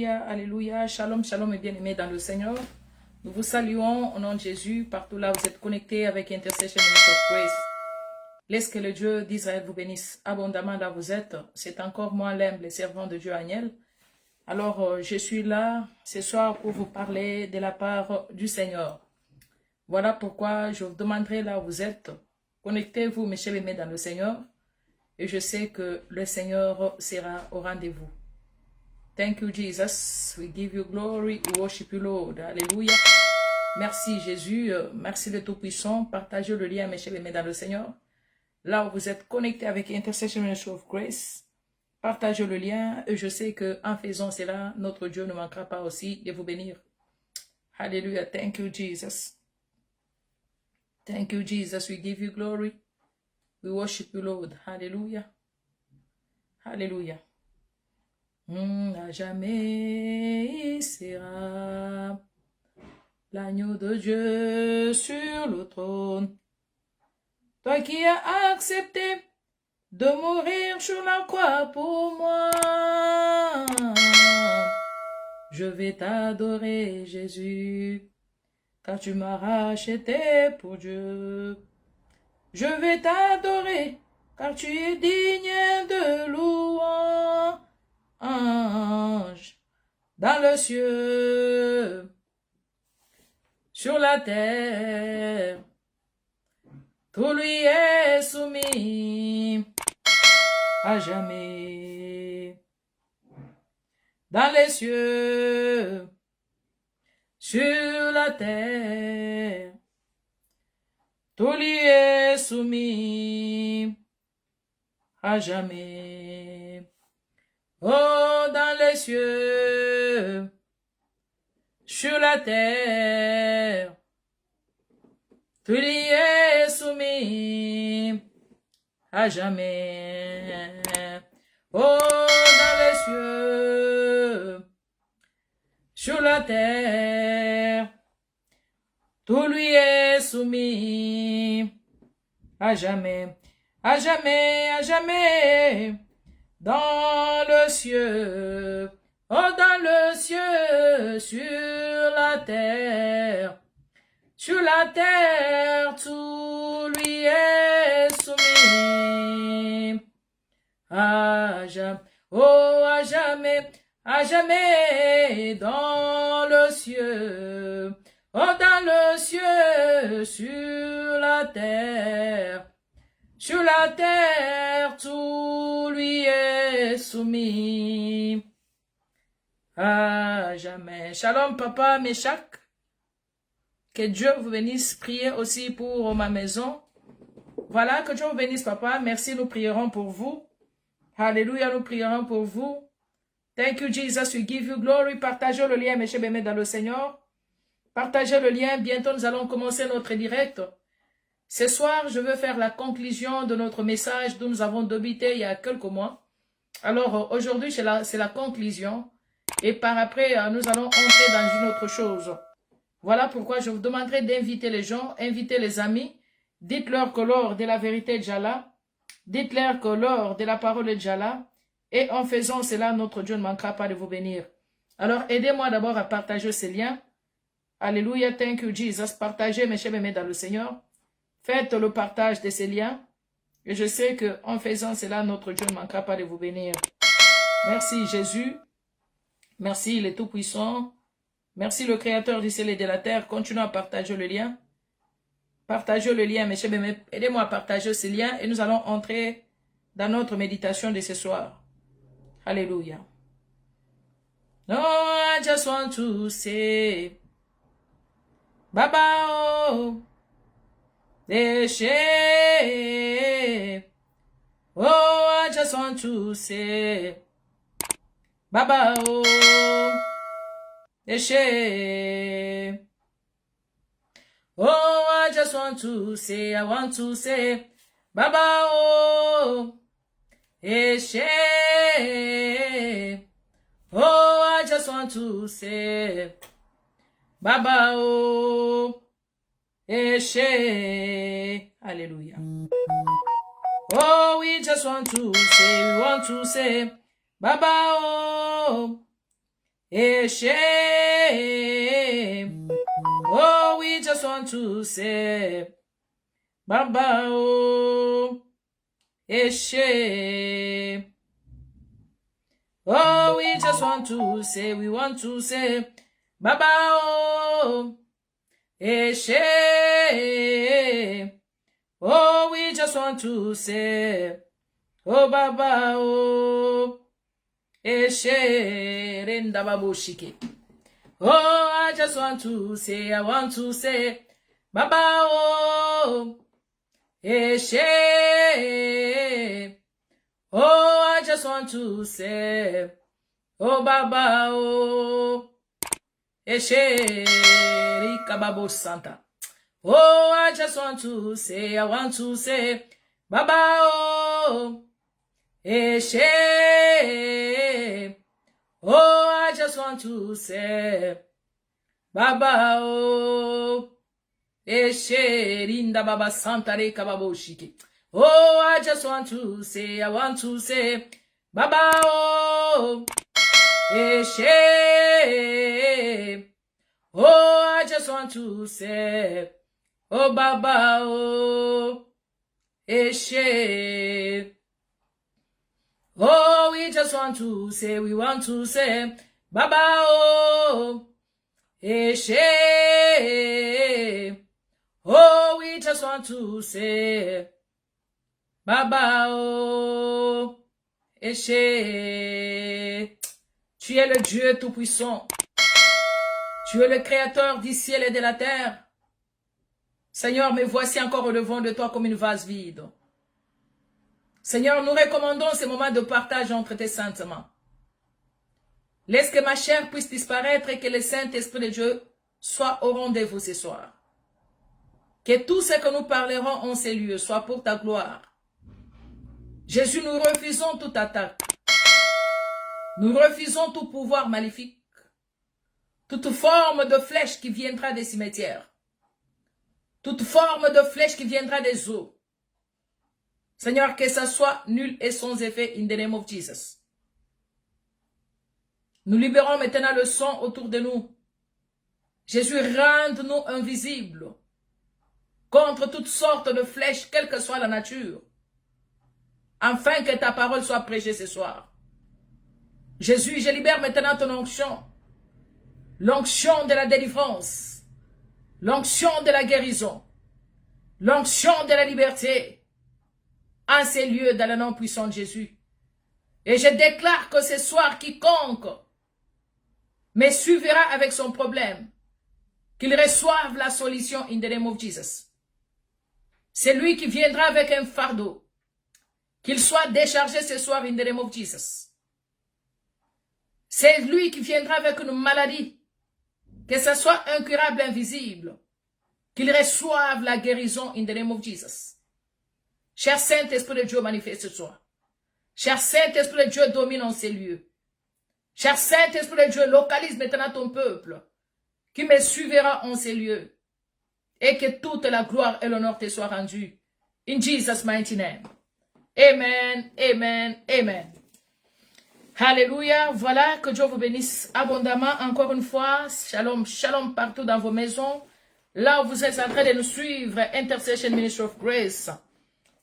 Alléluia, alléluia. Shalom, shalom et bien-aimés dans le Seigneur. Nous vous saluons au nom de Jésus. Partout là, vous êtes connectés avec Intercession Ministry of Grace. Laisse que le Dieu d'Israël vous bénisse abondamment là où vous êtes. C'est encore moi, l'humble servant de Dieu Agnel. Alors, je suis là ce soir pour vous parler de la part du Seigneur. Voilà pourquoi je vous demanderai là où vous êtes. Connectez-vous, mes chers aimés, dans le Seigneur. Et je sais que le Seigneur sera au rendez-vous. Thank you, Jesus. We give you glory. We worship you, Lord. Alléluia. Merci, Jésus. Merci, le Tout-Puissant. Partagez le lien, mes chers aimés, dans le Seigneur. Là où vous êtes connectés avec Intercession Ministry of Grace, partagez le lien. Et je sais qu'en faisant cela, notre Dieu ne manquera pas aussi de vous bénir. Alléluia. Thank you, Jesus. Thank you, Jesus. We give you glory. We worship you, Lord. Alléluia. Alléluia. À jamais il sera l'agneau de Dieu sur le trône. Toi qui as accepté de mourir sur la croix pour moi, je vais t'adorer, Jésus, car tu m'as racheté pour Dieu. Je vais t'adorer, car tu es digne de louange. Dans le ciel, sur la terre, tout lui est soumis à jamais. Dans les cieux, sur la terre, tout lui est soumis à jamais. Oh, dans les cieux, sur la terre, tout lui est soumis à jamais. Oh, dans les cieux, sur la terre, tout lui est soumis à jamais, à jamais, à jamais. Dans le ciel, oh dans le ciel, sur la terre, tout lui est soumis. À jamais, oh à jamais, dans le ciel, oh dans le ciel, sur la terre, tout lui est soumis à jamais. Shalom, papa, Meshach. Que Dieu vous bénisse. Priez aussi pour ma maison. Voilà, que Dieu vous bénisse, papa. Merci, nous prierons pour vous. Alléluia, nous prierons pour vous. Thank you, Jesus. We give you glory. Partagez le lien, mes chers amis dans le Seigneur. Partagez le lien. Bientôt, nous allons commencer notre direct. Ce soir, je veux faire la conclusion de notre message dont nous avons débuté il y a quelques mois. Alors, aujourd'hui, c'est la conclusion. Et par après, nous allons entrer dans une autre chose. Voilà pourquoi je vous demanderai d'inviter les gens, inviter les amis. Dites-leur que l'heure de la vérité est déjà là. Dites-leur que l'heure de la parole est déjà là. Et en faisant cela, notre Dieu ne manquera pas de vous bénir. Alors, aidez-moi d'abord à partager ces liens. Alléluia, thank you, Jesus. Partagez, mes chers amis dans le Seigneur. Faites le partage de ces liens. Et je sais qu'en faisant cela, notre Dieu ne manquera pas de vous bénir. Merci Jésus. Merci le Tout-Puissant. Merci le Créateur du ciel et de la terre. Continuez à partager le lien. Partagez le lien, mes chers amis. Aidez-moi à partager ces liens. Et nous allons entrer dans notre méditation de ce soir. Alléluia. No, I just want to say, Baba, oh. Deshe, oh, I just want to say, Baba, oh, Deshe, oh, I just want to say, Baba, oh, Deshe, oh, I just want to say, Baba, oh, Eshe. Hallelujah. Oh, we just want to say, Baba, oh, shame. Oh, we just want to say, Baba, oh, shame. Oh, we just want to say, Baba, oh, shame. Oh, we just want to say, oh, Baba, oh, renda babo shike. Oh, I just want to say, Baba, oh, oh, I just want to say, oh, Baba, oh, rika babo santa. Oh, I just want to say, Baba, oh, oh, I just want to say, Baba, oh, rinda baba santa reka babo shiki. Oh, I just want to say, Baba, oh, oh, I just want to say, oh, Baba, oh, oh, we just want to say, Baba, oh, oh, we just want to say, Baba, oh, tu es le Dieu Tout-Puissant. Tu es le Créateur du ciel et de la terre. Seigneur, me voici encore au devant de toi comme une vase vide. Seigneur, nous recommandons ces moments de partage entre tes saintes mains. Laisse que ma chair puisse disparaître et que le Saint-Esprit de Dieu soit au rendez-vous ce soir. Que tout ce que nous parlerons en ces lieux soit pour ta gloire. Jésus, nous refusons toute attaque. Nous refusons tout pouvoir maléfique. Toute forme de flèche qui viendra des cimetières. Toute forme de flèche qui viendra des eaux. Seigneur, que ça soit nul et sans effet in the name of Jesus. Nous libérons maintenant le son autour de nous. Jésus, rende-nous invisibles contre toutes sortes de flèches, quelle que soit la nature, afin que ta parole soit prêchée ce soir. Jésus, je libère maintenant ton onction, l'onction de la délivrance, l'onction de la guérison, l'onction de la liberté, en ces lieux dans le nom puissant de Jésus. Et je déclare que ce soir, quiconque me suivra avec son problème, qu'il reçoive la solution in the name of Jesus. C'est lui qui viendra avec un fardeau, qu'il soit déchargé ce soir in the name of Jesus. C'est lui qui viendra avec une maladie, que ce soit incurable, invisible, qu'il reçoive la guérison in the name of Jesus. Cher Saint-Esprit de Dieu, manifeste ce soir. Cher Saint-Esprit de Dieu, domine en ces lieux. Cher Saint-Esprit de Dieu, localise maintenant ton peuple qui me suivra en ces lieux et que toute la gloire et l'honneur te soient rendus. In Jesus' mighty name. Amen, amen, amen. Alléluia. Voilà, que Dieu vous bénisse abondamment. Encore une fois, shalom, shalom partout dans vos maisons. Là où vous êtes en train de nous suivre, Intercession Ministry of Grace.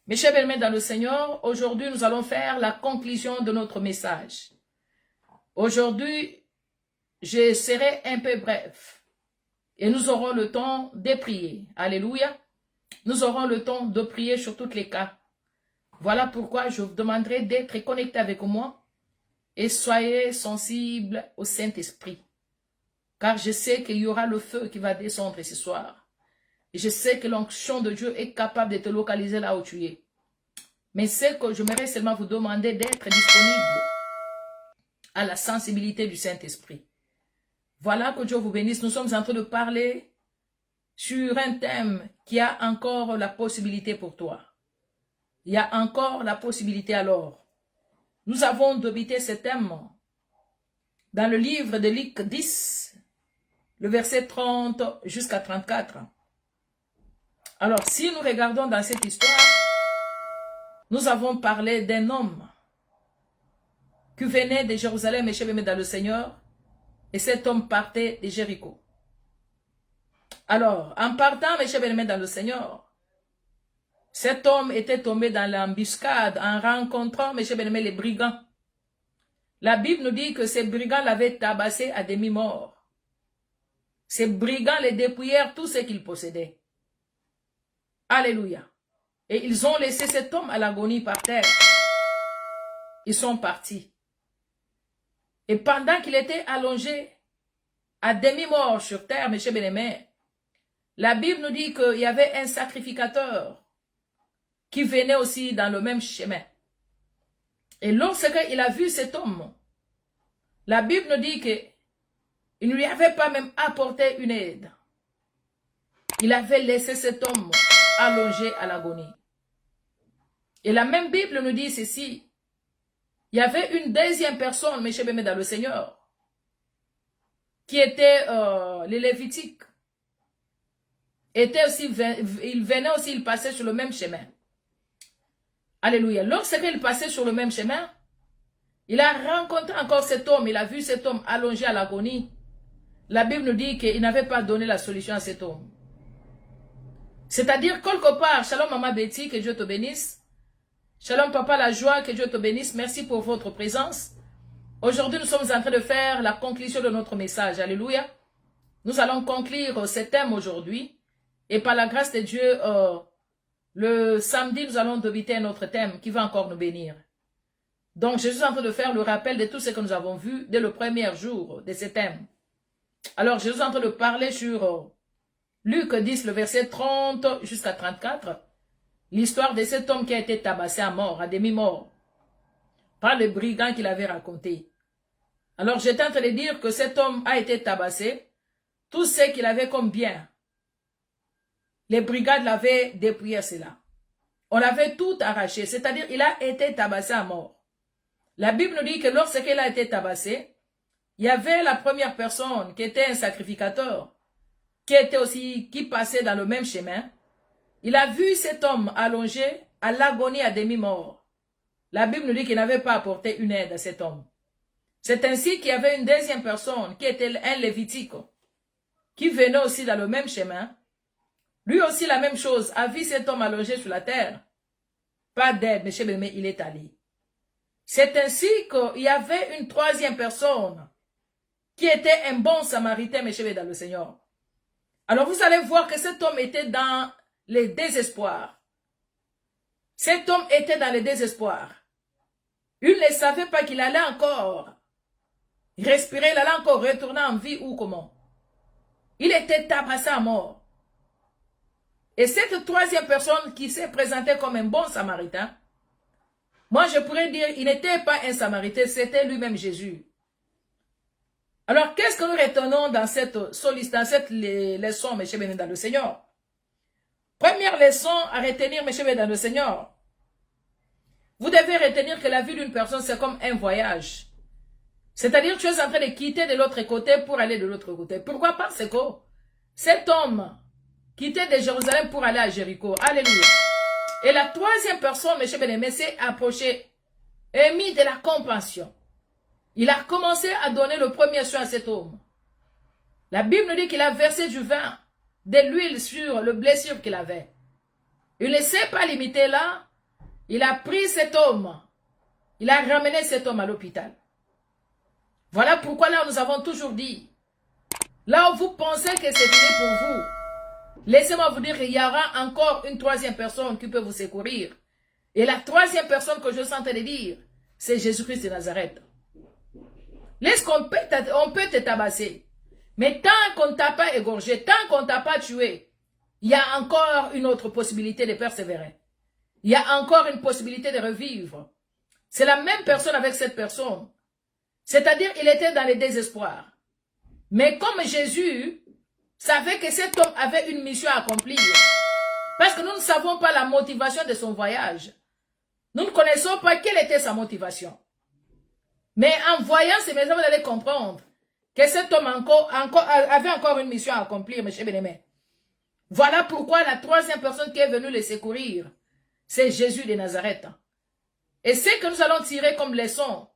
Mes chers bien-aimés dans le Seigneur, aujourd'hui nous allons faire la conclusion de notre message. Aujourd'hui, je serai un peu bref et nous aurons le temps de prier. Alléluia. Nous aurons le temps de prier sur tous les cas. Voilà pourquoi je vous demanderai d'être connecté avec moi et soyez sensibles au Saint-Esprit. Car je sais qu'il y aura le feu qui va descendre ce soir. Et je sais que l'onction de Dieu est capable de te localiser là où tu es. Mais c'est que j'aimerais seulement vous demander d'être disponible à la sensibilité du Saint-Esprit. Voilà, que Dieu vous bénisse. Nous sommes en train de parler sur un thème qui a encore la possibilité pour toi. Il y a encore la possibilité alors. Nous avons débuté ce thème dans le livre de Luc 10, le verset 30 jusqu'à 34. Alors, si nous regardons dans cette histoire, nous avons parlé d'un homme qui venait de Jérusalem et chez dans le Seigneur Et cet homme partait de Jéricho. Alors, en partant, mes chers bien-aimés dans le Seigneur, cet homme était tombé dans l'embuscade en rencontrant, mes chers bien-aimés, les brigands. La Bible nous dit que ces brigands l'avaient tabassé à demi-mort. Ces brigands les dépouillèrent tout ce qu'ils possédaient. Alléluia. Et ils ont laissé cet homme à l'agonie par terre. Ils sont partis. Et pendant qu'il était allongé à demi-mort sur terre, mes chers bien-aimés, la Bible nous dit qu'il y avait un sacrificateur qui venait aussi dans le même chemin. Et lorsqu'il a vu cet homme, la Bible nous dit qu'il ne lui avait pas même apporté une aide. Il avait laissé cet homme allongé à l'agonie. Et la même Bible nous dit ceci. Il y avait une deuxième personne, mes chers bien-aimés dans le Seigneur, qui était les Lévitiques. Il venait aussi, il passait sur le même chemin. Alléluia. Lorsqu'il passait sur le même chemin, il a rencontré encore cet homme, il a vu cet homme allongé à l'agonie. La Bible nous dit qu'il n'avait pas donné la solution à cet homme. C'est-à-dire, quelque part, shalom maman Betty, que Dieu te bénisse. Shalom papa la joie, que Dieu te bénisse. Merci pour votre présence. Aujourd'hui, nous sommes en train de faire la conclusion de notre message. Alléluia. Nous allons conclure ce thème aujourd'hui. Et par la grâce de Dieu, le samedi, nous allons débiter un autre thème qui va encore nous bénir. Donc, je suis en train de faire le rappel de tout ce que nous avons vu dès le premier jour de ce thème. Alors, je suis en train de parler sur Luc 10, le verset 30 jusqu'à 34. L'histoire de cet homme qui a été tabassé à mort, à demi-mort, par le brigand qu'il avait raconté. Alors, j'étais en train de dire que cet homme a été tabassé. Tout ce qu'il avait comme bien, les brigades l'avaient dépouillé cela. On l'avait tout arraché, c'est-à-dire il a été tabassé à mort. La Bible nous dit que lorsqu'il a été tabassé, il y avait la première personne qui était un sacrificateur, qui passait dans le même chemin. Il a vu cet homme allongé à l'agonie à demi-mort. La Bible nous dit qu'il n'avait pas apporté une aide à cet homme. C'est ainsi qu'il y avait une deuxième personne qui était un Lévitique, qui venait aussi dans le même chemin. Lui aussi la même chose, a vu cet homme allongé sur la terre. Pas d'aide, mais chez Bémé, il est allé. C'est ainsi qu'il y avait une troisième personne qui était un bon samaritain, mes chers dans le Seigneur. Alors vous allez voir que cet homme était dans le désespoir. Cet homme était dans le désespoir. Il ne savait pas qu'il allait encore respirer, il allait encore retourner en vie ou comment. Il était tabassé à mort. Et cette troisième personne qui s'est présentée comme un bon samaritain, moi je pourrais dire, il n'était pas un samaritain, c'était lui-même Jésus. Alors qu'est-ce que nous retenons dans cette leçon, mes chers bénis dans le Seigneur? Première leçon à retenir, mes chers bénis dans le Seigneur. Vous devez retenir que la vie d'une personne, c'est comme un voyage. C'est-à-dire que tu es en train de quitter de l'autre côté pour aller de l'autre côté. Pourquoi? Parce que cet homme quittait de Jérusalem pour aller à Jéricho. Alléluia. Et la troisième personne, mes chers bien-aimés, s'est approchée et mis de la compassion. Il a commencé à donner le premier soin à cet homme. La Bible nous dit qu'il a versé du vin, de l'huile sur le blessure qu'il avait. Il ne s'est pas limité là. Il a pris cet homme. Il a ramené cet homme à l'hôpital. Voilà pourquoi là nous avons toujours dit, là où vous pensez que c'est fini pour vous, laissez-moi vous dire qu'il y aura encore une troisième personne qui peut vous secourir. Et la troisième personne que je suis en train de dire, c'est Jésus-Christ de Nazareth. On peut te tabasser. Mais tant qu'on ne t'a pas égorgé, tant qu'on ne t'a pas tué, il y a encore une autre possibilité de persévérer. Il y a encore une possibilité de revivre. C'est la même personne avec cette personne. C'est-à-dire, il était dans le désespoir. Mais comme Jésus savait que cet homme avait une mission à accomplir, parce que nous ne savons pas la motivation de son voyage, nous ne connaissons pas quelle était sa motivation. Mais en voyant ces messages, vous allez comprendre que cet homme avait encore une mission à accomplir, mes chers bien-aimés. Voilà pourquoi la troisième personne qui est venue le secourir, c'est Jésus de Nazareth. Et ce que nous allons tirer comme leçon,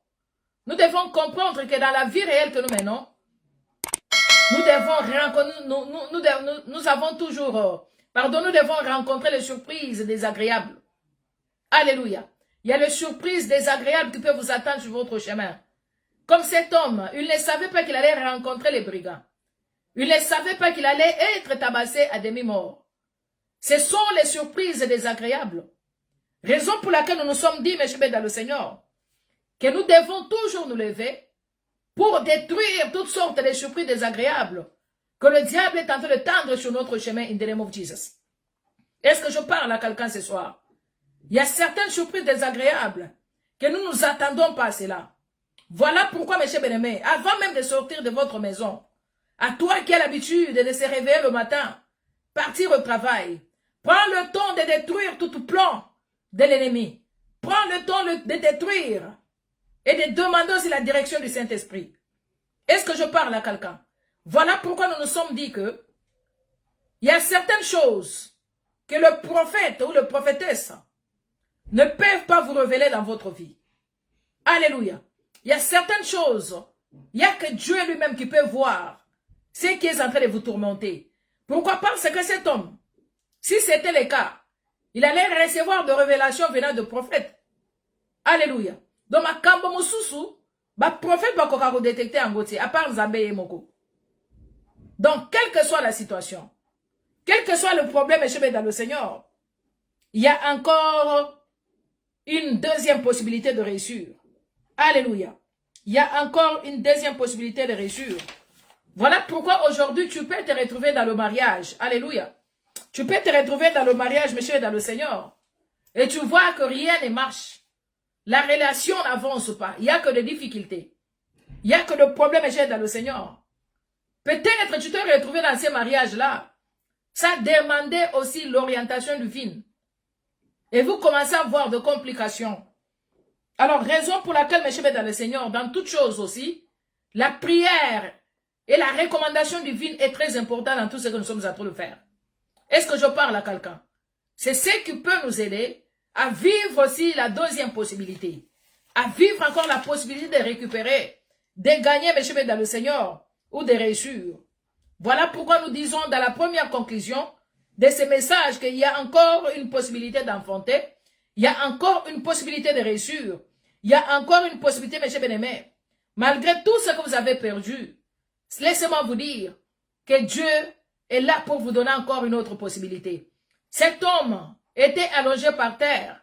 nous devons comprendre que dans la vie réelle que nous menons, nous devons rencontrer, nous avons toujours, nous devons rencontrer les surprises désagréables. Alléluia. Il y a les surprises désagréables qui peuvent vous attendre sur votre chemin. Comme cet homme, il ne savait pas qu'il allait rencontrer les brigands. Il ne savait pas qu'il allait être tabassé à demi-mort. Ce sont les surprises désagréables. Raison pour laquelle nous nous sommes dit, mes chers dans le Seigneur, que nous devons toujours nous lever pour détruire toutes sortes de surprises désagréables que le diable est en train de tendre sur notre chemin in the name of Jesus. Est-ce que je parle à quelqu'un ce soir? Il y a certaines surprises désagréables que nous ne nous attendons pas à cela. Voilà pourquoi, mes chers bien-aimés, avant même de sortir de votre maison, à toi qui as l'habitude de se réveiller le matin, partir au travail, prends le temps de détruire tout plan de l'ennemi. Prends le temps de détruire et de demander aussi la direction du Saint-Esprit. Est-ce que je parle à quelqu'un? Voilà pourquoi nous nous sommes dit que il y a certaines choses que le prophète ou le prophétesse ne peuvent pas vous révéler dans votre vie. Alléluia. Il y a certaines choses, il n'y a que Dieu lui-même qui peut voir ce qui est en train de vous tourmenter. Pourquoi? Parce que cet homme, si c'était le cas, il allait recevoir de révélations venant de prophètes. Alléluia. Donc, ma kambo mususu, ma prophète va encore détecter en gotier, à part Nzambe et Moko. Donc, quelle que soit la situation, quel que soit le problème échoué dans le Seigneur, il y a encore une deuxième possibilité de réussir. Alléluia. Il y a encore une deuxième possibilité de réussir. Voilà pourquoi aujourd'hui tu peux te retrouver dans le mariage. Alléluia. Tu peux te retrouver dans le mariage, monsieur, dans le Seigneur. Et tu vois que rien ne marche. La relation n'avance pas. Il n'y a que des difficultés. Il n'y a que des problèmes, monsieur, dans le Seigneur. Peut-être tu te retrouves dans ces mariages-là. Ça demandait aussi l'orientation divine. Et vous commencez à avoir de complications. Alors, raison pour laquelle, mes chers dans le Seigneur, dans toutes choses aussi, la prière et la recommandation divine est très importante dans tout ce que nous sommes en train de faire. Est-ce que je parle à quelqu'un? C'est ce qui peut nous aider à vivre aussi la deuxième possibilité. À vivre encore la possibilité de récupérer, de gagner, mes chers dans le Seigneur, ou de réussir. Voilà pourquoi nous disons dans la première conclusion de ce message qu'il y a encore une possibilité d'enfanter, il y a encore une possibilité de réussir, il y a encore une possibilité, mes chers bien-aimés. Malgré tout ce que vous avez perdu, laissez-moi vous dire que Dieu est là pour vous donner encore une autre possibilité. Cet homme était allongé par terre.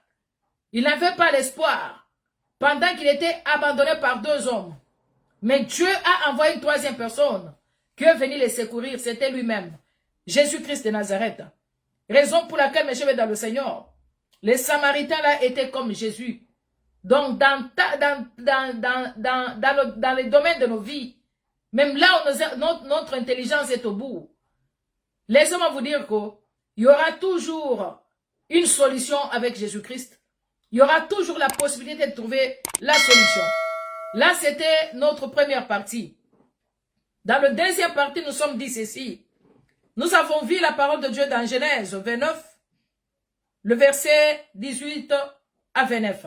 Il n'avait pas l'espoir pendant qu'il était abandonné par deux hommes. Mais Dieu a envoyé une troisième personne qui est venue les secourir. C'était lui-même, Jésus-Christ de Nazareth. Raison pour laquelle, mes chers dans le Seigneur, les Samaritains là étaient comme Jésus. Donc, dans les domaines de nos vies, même là où notre intelligence est au bout, laissez-moi vous dire qu'il y aura toujours une solution avec Jésus-Christ. Il y aura toujours la possibilité de trouver la solution. Là, c'était notre première partie. Dans la deuxième partie, nous sommes dit ceci. Nous avons vu la parole de Dieu dans Genèse 29, le verset 18 à 29.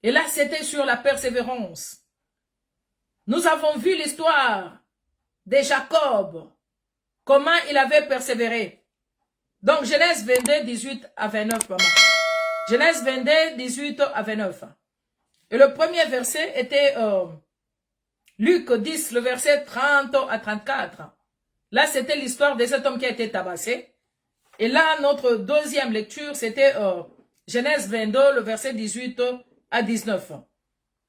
Et là, c'était sur la persévérance. Nous avons vu l'histoire de Jacob, comment il avait persévéré. Donc, Genèse 22, 18 à 29, maman. Genèse 22, 18 à 29. Et le premier verset était Luc 10, le verset 30 à 34. Là, c'était l'histoire de cet homme qui a été tabassé. Et là, notre deuxième lecture, c'était Genèse 22, le verset 18 à 19.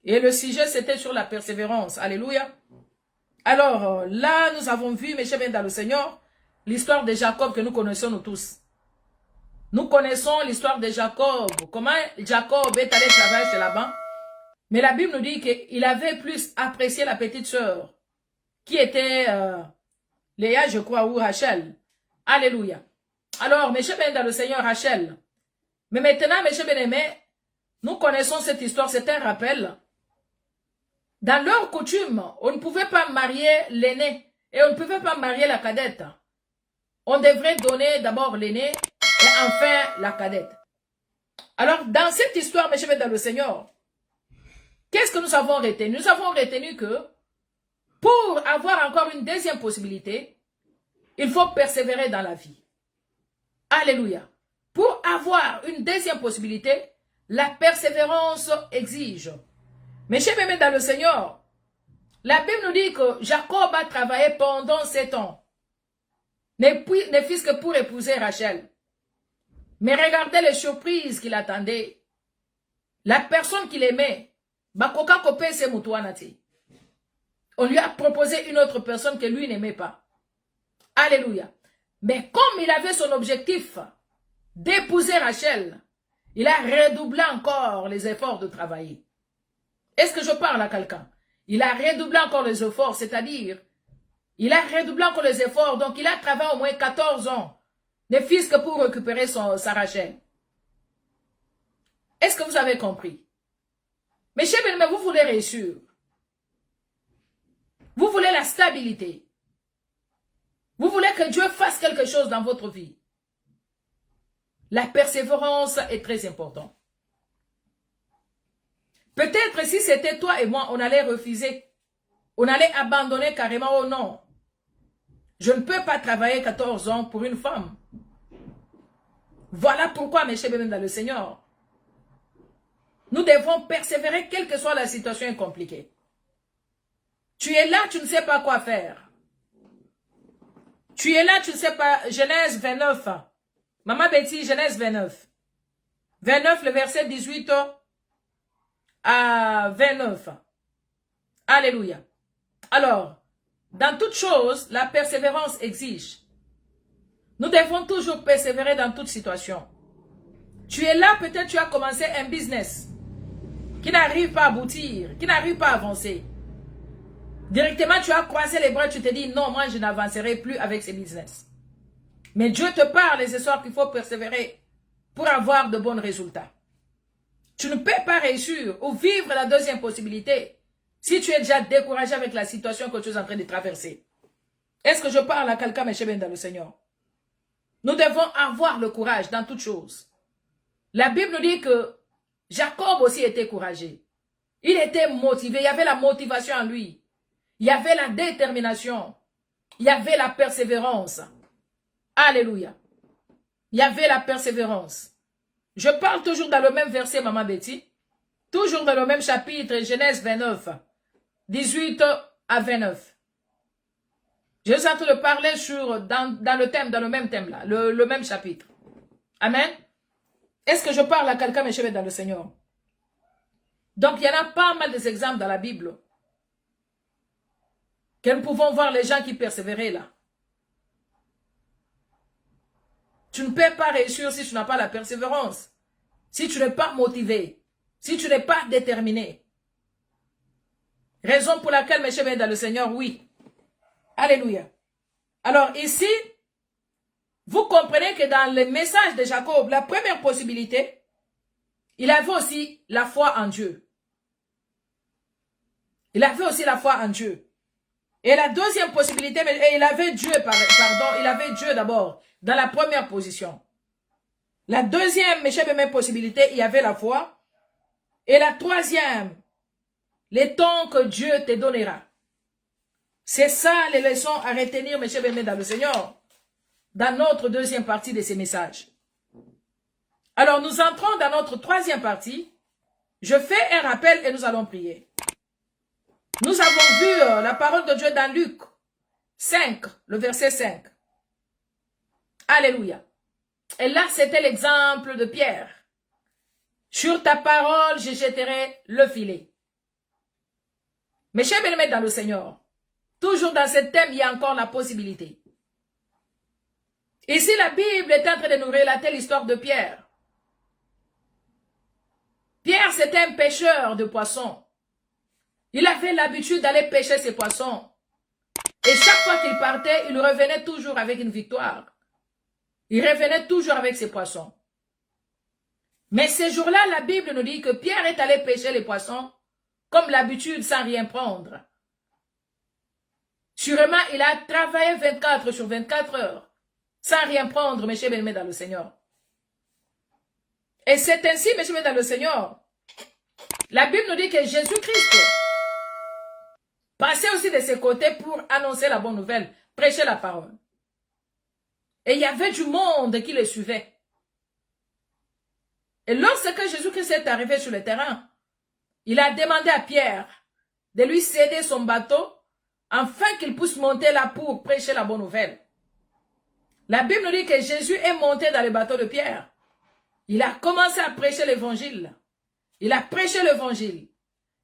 Et le sujet, c'était sur la persévérance. Alléluia. Alors, là, nous avons vu, mes chers bien dans le Seigneur, l'histoire de Jacob que nous connaissons nous tous. Nous connaissons l'histoire de Jacob, comment Jacob est allé travailler chez Laban. Mais la Bible nous dit qu'il avait plus apprécié la petite sœur, qui était Léa, je crois, ou Rachel. Alléluia. Alors, mes chers bien dans le Seigneur, Rachel. Mais maintenant, mes chers bien-aimés, nous connaissons cette histoire, c'est un rappel. Dans leur coutume, on ne pouvait pas marier l'aîné et on ne pouvait pas marier la cadette. On devrait donner d'abord l'aîné et enfin la cadette. Alors, dans cette histoire, mes chers dans le Seigneur, qu'est-ce que nous avons retenu? Nous avons retenu que Pour avoir encore une deuxième possibilité, il faut persévérer dans la vie. Alléluia. Pour avoir une deuxième possibilité, la persévérance exige. Mes chers amis dans le Seigneur, la Bible nous dit que Jacob a travaillé pendant 7 ans. Ne fût-ce que pour épouser Rachel. Mais regardez les surprises qu'il attendait. La personne qu'il aimait, on lui a proposé une autre personne que lui n'aimait pas. Alléluia. Mais comme il avait son objectif d'épouser Rachel, il a redoublé encore les efforts de travailler. Est-ce que je parle à quelqu'un? Il a redoublé encore les efforts, c'est-à-dire, il a redoublé encore les efforts, donc il a travaillé au moins 14 ans, ne fût-ce que pour récupérer sa Rachel. Est-ce que vous avez compris? Mes chers bien-aimés, vous voulez réussir. Vous voulez la stabilité. Vous voulez que Dieu fasse quelque chose dans votre vie. La persévérance est très importante. Peut-être si c'était toi et moi, on allait refuser. On allait abandonner carrément. Oh non. Je ne peux pas travailler 14 ans pour une femme. Voilà pourquoi, mes chers bien-aimés dans le Seigneur, nous devons persévérer quelle que soit la situation compliquée. Tu es là, tu ne sais pas quoi faire. Tu es là, tu ne sais pas. Genèse 29. Maman Betty, Genèse 29. 29, le verset 18 à 29. Alléluia. Alors, dans toute chose, la persévérance exige. Nous devons toujours persévérer dans toute situation. Tu es là, peut-être tu as commencé un business qui n'arrive pas à aboutir, qui n'arrive pas à avancer. Directement, tu as croisé les bras, tu te dis, non, moi, je n'avancerai plus avec ce business. Mais Dieu te parle ce soir qu'il faut persévérer pour avoir de bons résultats. Tu ne peux pas réussir ou vivre la deuxième possibilité si tu es déjà découragé avec la situation que tu es en train de traverser. Est-ce que je parle à quelqu'un, mes chers dans le Seigneur? Nous devons avoir le courage dans toutes choses. La Bible nous dit que Jacob aussi était courageux. Il était motivé, il y avait la motivation en lui. Il y avait la détermination. Il y avait la persévérance. Alléluia. Il y avait la persévérance. Je parle toujours dans le même verset, Maman Betty. Toujours dans le même chapitre, Genèse 29, 18 à 29. Je suis en train de parler dans le thème, dans le même thème là, le même chapitre. Amen. Est-ce que je parle à quelqu'un, mes chers dans le Seigneur? Donc, il y en a pas mal d'exemples dans la Bible que nous pouvons voir les gens qui persévéraient là. Tu ne peux pas réussir si tu n'as pas la persévérance. Si tu n'es pas motivé. Si tu n'es pas déterminé. Raison pour laquelle, mes chers dans le Seigneur, oui. Alléluia. Alors ici, vous comprenez que dans le message de Jacob, la première possibilité, il avait aussi la foi en Dieu. Il avait aussi la foi en Dieu. Et la deuxième possibilité, il avait Dieu, il avait Dieu d'abord, dans la première position. La deuxième, mes chers, même possibilité, il y avait la foi. Et la troisième, les temps que Dieu te donnera. C'est ça les leçons à retenir, mes chers, dans le Seigneur, dans notre deuxième partie de ces messages. Alors, nous entrons dans notre troisième partie. Je fais un rappel et nous allons prier. Nous avons vu la parole de Dieu dans Luc 5, le verset 5. Alléluia. Et là, c'était l'exemple de Pierre. Sur ta parole, je jetterai le filet. Mes chers bien-aimés dans le Seigneur, toujours dans ce thème, il y a encore la possibilité. Ici, la Bible est en train de nous relater l'histoire de Pierre. Pierre, c'était un pêcheur de poissons. Il avait l'habitude d'aller pêcher ses poissons. Et chaque fois qu'il partait, il revenait toujours avec une victoire. Il revenait toujours avec ses poissons. Mais ce jour-là, la Bible nous dit que Pierre est allé pêcher les poissons comme l'habitude sans rien prendre. Sûrement, il a travaillé 24 sur 24 heures sans rien prendre, mes chers bien-aimés dans le Seigneur. Et c'est ainsi, mes chers bien-aimés dans le Seigneur, la Bible nous dit que Jésus-Christ passait aussi de ses côtés pour annoncer la bonne nouvelle, prêcher la parole. Et il y avait du monde qui le suivait. Et lorsque Jésus-Christ est arrivé sur le terrain, il a demandé à Pierre de lui céder son bateau afin qu'il puisse monter là pour prêcher la bonne nouvelle. La Bible nous dit que Jésus est monté dans le bateau de Pierre. Il a commencé à prêcher l'évangile. Il a prêché l'évangile.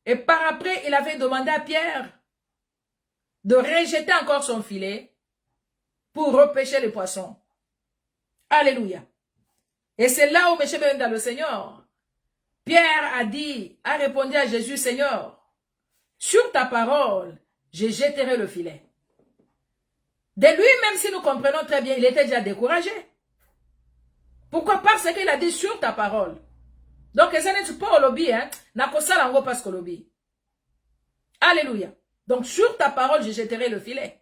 Et par après, il avait demandé à Pierre de rejeter encore son filet pour repêcher les poissons. Alléluia. Et c'est là où, mes chers dans le Seigneur, Pierre a répondu à Jésus, Seigneur, sur ta parole, je jetterai le filet. De lui, même si nous comprenons très bien, il était déjà découragé. Pourquoi? Parce qu'il a dit sur ta parole. Donc, ça n'est pas au lobby, hein. N'a pas ça l'ango parce qu'au lobby. Alléluia. Donc, sur ta parole, je jetterai le filet.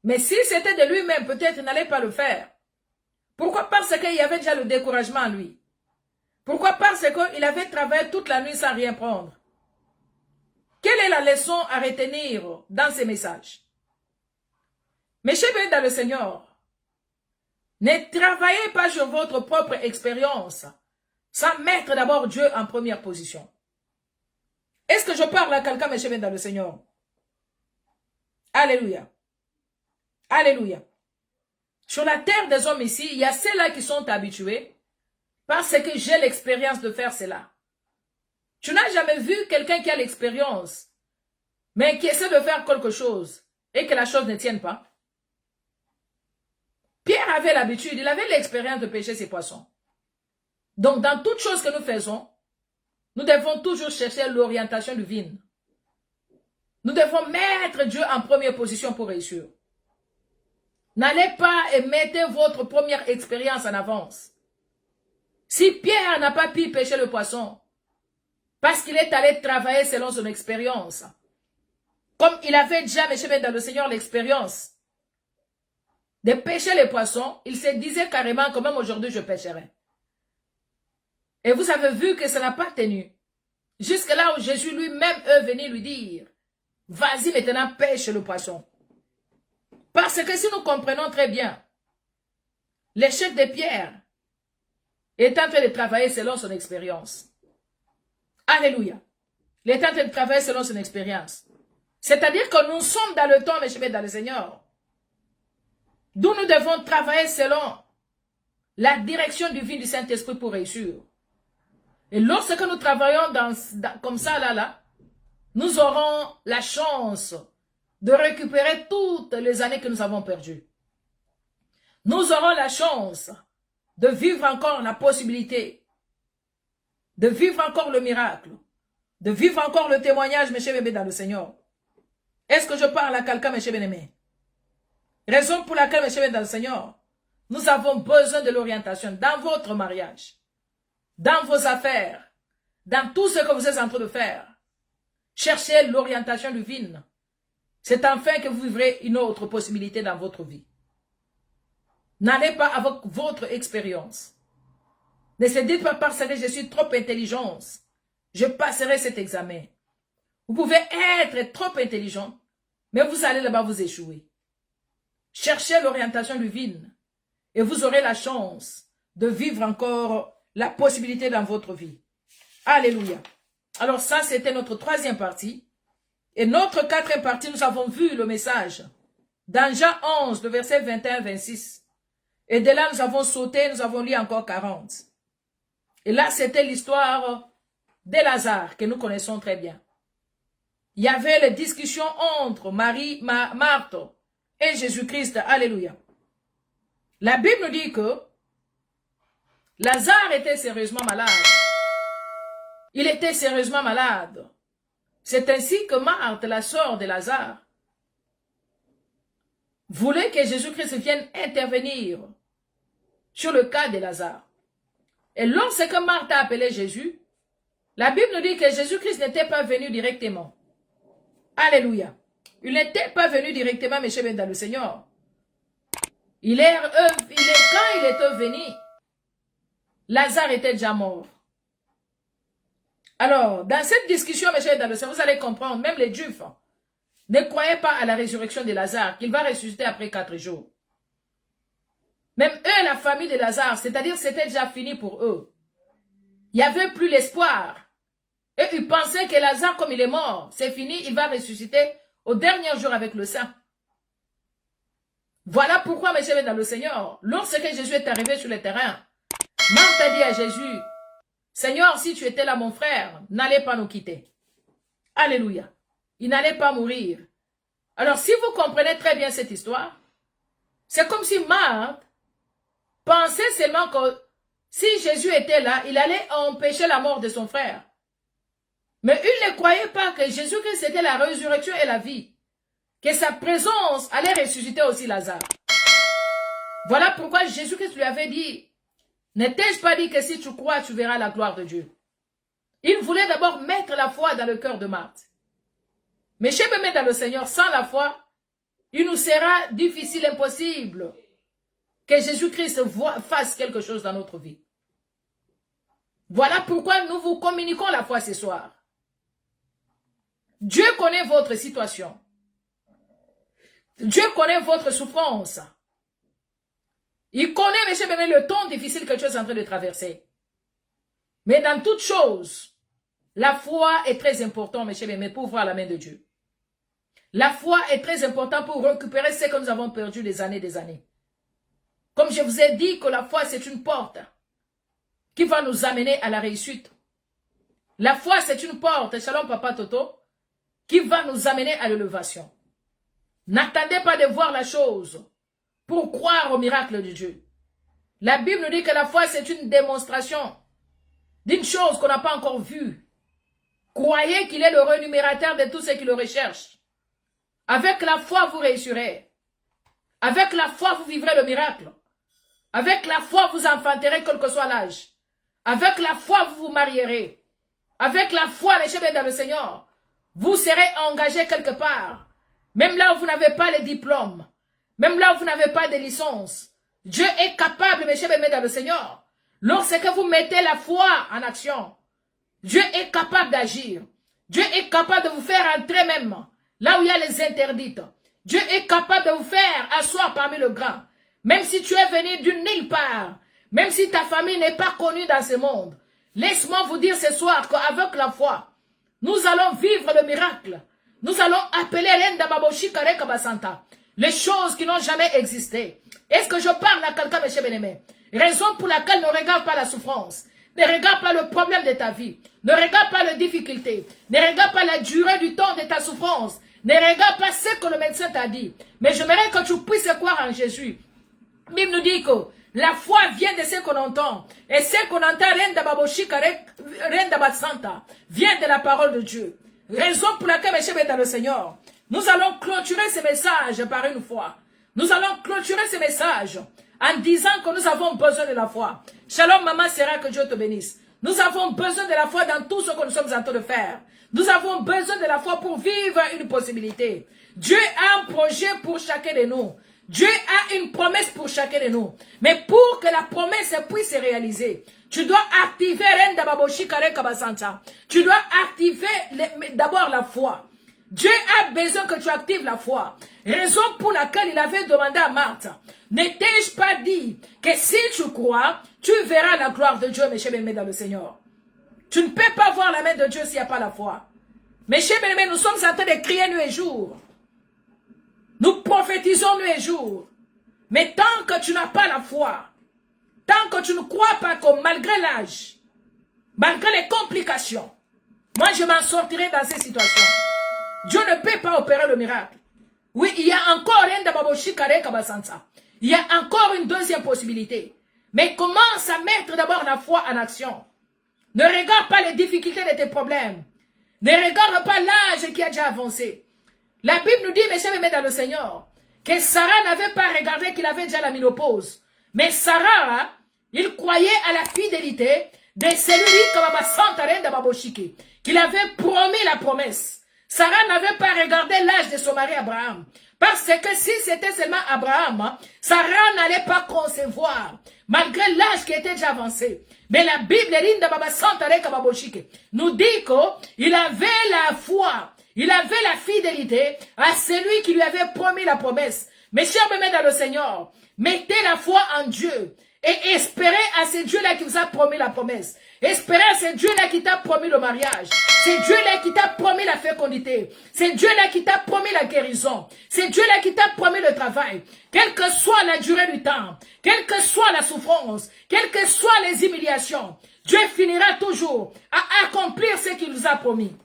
Mais si c'était de lui-même, peut-être il n'allait pas le faire. Pourquoi? Parce qu'il y avait déjà le découragement en lui. Pourquoi? Parce qu'il avait travaillé toute la nuit sans rien prendre. Quelle est la leçon à retenir dans ces messages? Mes chers dans le Seigneur, ne travaillez pas sur votre propre expérience sans mettre d'abord Dieu en première position. Est-ce que je parle à quelqu'un, mes chers dans le Seigneur? Alléluia. Alléluia. Sur la terre des hommes ici, il y a ceux-là qui sont habitués parce que j'ai l'expérience de faire cela. Tu n'as jamais vu quelqu'un qui a l'expérience, mais qui essaie de faire quelque chose et que la chose ne tienne pas? Pierre avait l'habitude, il avait l'expérience de pêcher ses poissons. Donc, dans toute chose que nous faisons, nous devons toujours chercher l'orientation divine. Nous devons mettre Dieu en première position pour réussir. N'allez pas et mettez votre première expérience en avance. Si Pierre n'a pas pu pêcher le poisson, parce qu'il est allé travailler selon son expérience, comme il avait déjà, mes chers dans le Seigneur, l'expérience de pêcher les poissons, il se disait carrément que même aujourd'hui je pêcherai. Et vous avez vu que ça n'a pas tenu. Jusque là où Jésus lui-même est venu lui dire, vas-y maintenant pêche le poisson. Parce que si nous comprenons très bien, l'échec de Pierre est en train de travailler selon son expérience. Alléluia. Il est en train de travailler selon son expérience. C'est-à-dire que nous sommes dans le temps, mes chers, dans le Seigneur, d'où nous devons travailler selon la direction divine du Saint-Esprit pour réussir. Et lorsque nous travaillons comme ça, là, nous aurons la chance de récupérer toutes les années que nous avons perdues. Nous aurons la chance de vivre encore la possibilité, de vivre encore le miracle, de vivre encore le témoignage, mes chers bébés, dans le Seigneur. Est-ce que je parle à quelqu'un, mes chers bien-aimés? Raison pour laquelle, mes chers bébés, dans le Seigneur, nous avons besoin de l'orientation dans votre mariage, dans vos affaires, dans tout ce que vous êtes en train de faire. Cherchez l'orientation divine. C'est enfin que vous vivrez une autre possibilité dans votre vie. N'allez pas avec votre expérience. Ne se dites pas parce que je suis trop intelligente, je passerai cet examen. Vous pouvez être trop intelligent, mais vous allez là-bas vous échouer. Cherchez l'orientation divine et vous aurez la chance de vivre encore la possibilité dans votre vie. Alléluia. Alors ça, c'était notre troisième partie. Et notre quatrième partie, nous avons vu le message dans Jean 11, le verset 21-26. Et de là, nous avons sauté, nous avons lu encore 40. Et là, c'était l'histoire de Lazare, que nous connaissons très bien. Il y avait les discussions entre Marie, Marthe et Jésus-Christ. Alléluia. La Bible nous dit que Lazare était sérieusement malade. Il était sérieusement malade. C'est ainsi que Marthe, la sœur de Lazare, voulait que Jésus-Christ vienne intervenir sur le cas de Lazare. Et lorsque Marthe a appelé Jésus, la Bible nous dit que Jésus-Christ n'était pas venu directement. Alléluia. Il n'était pas venu directement, mes chers, dans le Seigneur. Quand il était venu, Lazare était déjà mort. Alors, dans cette discussion, mes chers dans le Seigneur, vous allez comprendre, même les Juifs ne croyaient pas à la résurrection de Lazare, qu'il va ressusciter après 4 jours. Même eux, la famille de Lazare, c'est-à-dire c'était déjà fini pour eux. Il n'y avait plus l'espoir. Et ils pensaient que Lazare, comme il est mort, c'est fini, il va ressusciter au dernier jour avec le sang. Voilà pourquoi, mes chers dans le Seigneur, lorsque Jésus est arrivé sur le terrain, Marthe a dit à Jésus, Seigneur, si tu étais là, mon frère, n'allez pas nous quitter. Alléluia. Il n'allait pas mourir. Alors, si vous comprenez très bien cette histoire, c'est comme si Marthe pensait seulement que si Jésus était là, il allait empêcher la mort de son frère. Mais il ne croyait pas que Jésus-Christ était la résurrection et la vie. Que sa présence allait ressusciter aussi Lazare. Voilà pourquoi Jésus-Christ lui avait dit, ne t'ai-je pas dit que si tu crois, tu verras la gloire de Dieu. Il voulait d'abord mettre la foi dans le cœur de Marthe. Mais chez nous, dans le Seigneur, sans la foi, il nous sera difficile, impossible que Jésus-Christ fasse quelque chose dans notre vie. Voilà pourquoi nous vous communiquons la foi ce soir. Dieu connaît votre situation. Dieu connaît votre souffrance. Il connaît, mes chers bébés, le temps difficile que tu es en train de traverser. Mais dans toute chose, la foi est très importante, mes chers bébés, pour voir la main de Dieu. La foi est très importante pour récupérer ce que nous avons perdu des années. Comme je vous ai dit que la foi, c'est une porte qui va nous amener à la réussite. La foi, c'est une porte, shalom papa Toto, qui va nous amener à l'élévation. N'attendez pas de voir la chose pour croire au miracle de Dieu. La Bible nous dit que la foi, c'est une démonstration d'une chose qu'on n'a pas encore vue. Croyez qu'il est le rémunérateur de tous ceux qui le recherchent. Avec la foi, vous réussirez. Avec la foi, vous vivrez le miracle. Avec la foi, vous enfanterez quel que soit l'âge. Avec la foi, vous vous marierez. Avec la foi, les chefs dans le Seigneur, vous serez engagés quelque part. Même là où vous n'avez pas les diplômes. Même là où vous n'avez pas de licence. Dieu est capable, mes chers aimés dans le Seigneur. Lorsque vous mettez la foi en action, Dieu est capable d'agir. Dieu est capable de vous faire entrer même là où il y a les interdites. Dieu est capable de vous faire asseoir parmi le grand. Même si tu es venu d'une nulle part, même si ta famille n'est pas connue dans ce monde, laisse-moi vous dire ce soir qu'avec la foi, nous allons vivre le miracle. Nous allons appeler Renda Baboshi Kare Kabasanta. Les choses qui n'ont jamais existé. Est-ce que je parle à quelqu'un, mes chers bien-aimés? Raison pour laquelle ne regarde pas la souffrance. Ne regarde pas le problème de ta vie. Ne regarde pas les difficultés. Ne regarde pas la durée du temps de ta souffrance. Ne regarde pas ce que le médecin t'a dit. Mais j'aimerais que tu puisses croire en Jésus. Bible nous dit que la foi vient de ce qu'on entend. Et ce qu'on entend, Renda Baboshi Kare Renda Basanta, vient de la parole de Dieu. Raison pour laquelle, mes chers dans le Seigneur, nous allons clôturer ce message par une foi. Nous allons clôturer ce message en disant que nous avons besoin de la foi. Shalom, maman Sarah, que Dieu te bénisse. Nous avons besoin de la foi dans tout ce que nous sommes en train de faire. Nous avons besoin de la foi pour vivre une possibilité. Dieu a un projet pour chacun de nous. Dieu a une promesse pour chacun de nous. Mais pour que la promesse puisse se réaliser, tu dois activer Renda Baboshi Kare Kabasanta. Tu dois activer d'abord la foi. Dieu a besoin que tu actives la foi. Raison pour laquelle il avait demandé à Marthe, ne t'ai-je pas dit que si tu crois, tu verras la gloire de Dieu, mes chers bien-aimés dans le Seigneur. Tu ne peux pas voir la main de Dieu s'il n'y a pas la foi. Mes chers bien-aimés, nous sommes en train de crier nuit et jour. Nous prophétisons nuit et jour. Mais tant que tu n'as pas la foi, tant que tu ne crois pas que malgré l'âge, malgré les complications, moi je m'en sortirai dans ces situations. Dieu ne peut pas opérer le miracle. Oui, il y a encore il y a encore une deuxième possibilité. Mais commence à mettre d'abord la foi en action. Ne regarde pas les difficultés de tes problèmes. Ne regarde pas l'âge qui a déjà avancé. La Bible nous dit, mes chers aimés dans le Seigneur, que Sarah n'avait pas regardé qu'il avait déjà la ménopause. Mais Sarah, il croyait à la fidélité de celui qu'il avait promis la promesse. Sarah n'avait pas regardé l'âge de son mari Abraham. Parce que si c'était seulement Abraham, Sarah n'allait pas concevoir, malgré l'âge qui était déjà avancé. Mais la Bible nous dit qu'il avait la foi, il avait la fidélité à celui qui lui avait promis la promesse. Mes chers amis dans le Seigneur, mettez la foi en Dieu et espérez à ce Dieu-là qui vous a promis la promesse. Espérez à ce Dieu-là qui t'a promis le mariage. C'est Dieu-là qui t'a promis la fécondité. C'est Dieu-là qui t'a promis la guérison. C'est Dieu-là qui t'a promis le travail. Quelle que soit la durée du temps, quelle que soit la souffrance, quelles que soient les humiliations, Dieu finira toujours à accomplir ce qu'il nous a promis.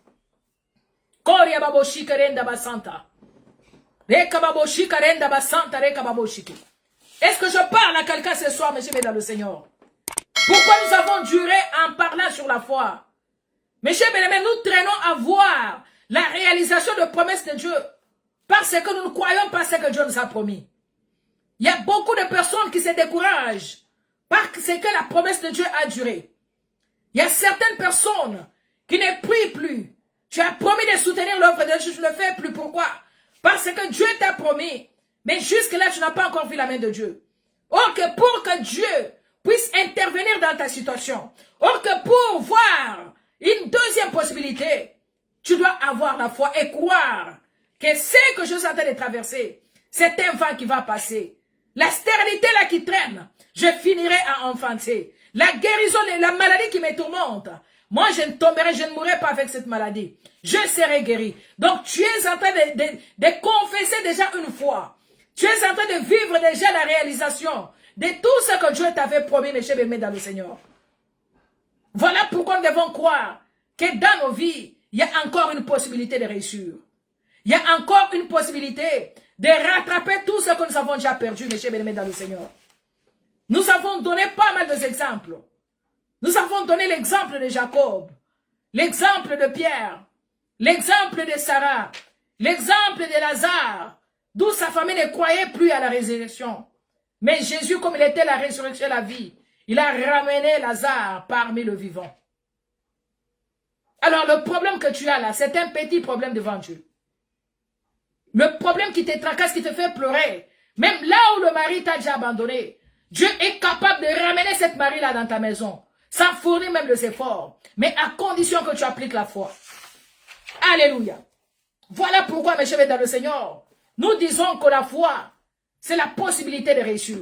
Est-ce que je parle à quelqu'un ce soir, monsieur, dans le Seigneur? Pourquoi nous avons duré en parlant sur la foi? Monsieur bien-aimé, nous traînons à voir la réalisation de promesses de Dieu parce que nous ne croyons pas ce que Dieu nous a promis. Il y a beaucoup de personnes qui se découragent parce que la promesse de Dieu a duré. Il y a certaines personnes qui ne prient plus. Tu as promis de soutenir l'œuvre de Dieu, tu ne le fais plus. Pourquoi? Parce que Dieu t'a promis. Mais jusque-là, tu n'as pas encore vu la main de Dieu. Or que pour que Dieu puisse intervenir dans ta situation, or que pour voir une deuxième possibilité, tu dois avoir la foi et croire que ce que je suis en train de traverser, c'est un vent qui va passer. La stérilité là qui traîne, je finirai à enfanter. La guérison, la maladie qui me tourmente, moi je ne tomberai, je ne mourrai pas avec cette maladie. Je serai guéri. Donc tu es en train de confesser déjà une fois. Tu es en train de vivre déjà la réalisation de tout ce que Dieu t'avait promis, mes chers aimés dans le Seigneur. Voilà pourquoi nous devons croire que dans nos vies, il y a encore une possibilité de réussir. Il y a encore une possibilité de rattraper tout ce que nous avons déjà perdu, mes chers aimés dans le Seigneur. Nous avons donné pas mal d'exemples. Nous avons donné l'exemple de Jacob, l'exemple de Pierre, l'exemple de Sarah, l'exemple de Lazare, d'où sa famille ne croyait plus à la résurrection. Mais Jésus, comme il était la résurrection et la vie, il a ramené Lazare parmi le vivant. Alors le problème que tu as là, c'est un petit problème devant Dieu. Le problème qui te tracasse, qui te fait pleurer, même là où le mari t'a déjà abandonné, Dieu est capable de ramener cette mari-là dans ta maison, sans fournir même les efforts, mais à condition que tu appliques la foi. Alléluia. Voilà pourquoi, mes chers dans le Seigneur, nous disons que la foi, c'est la possibilité de réussir.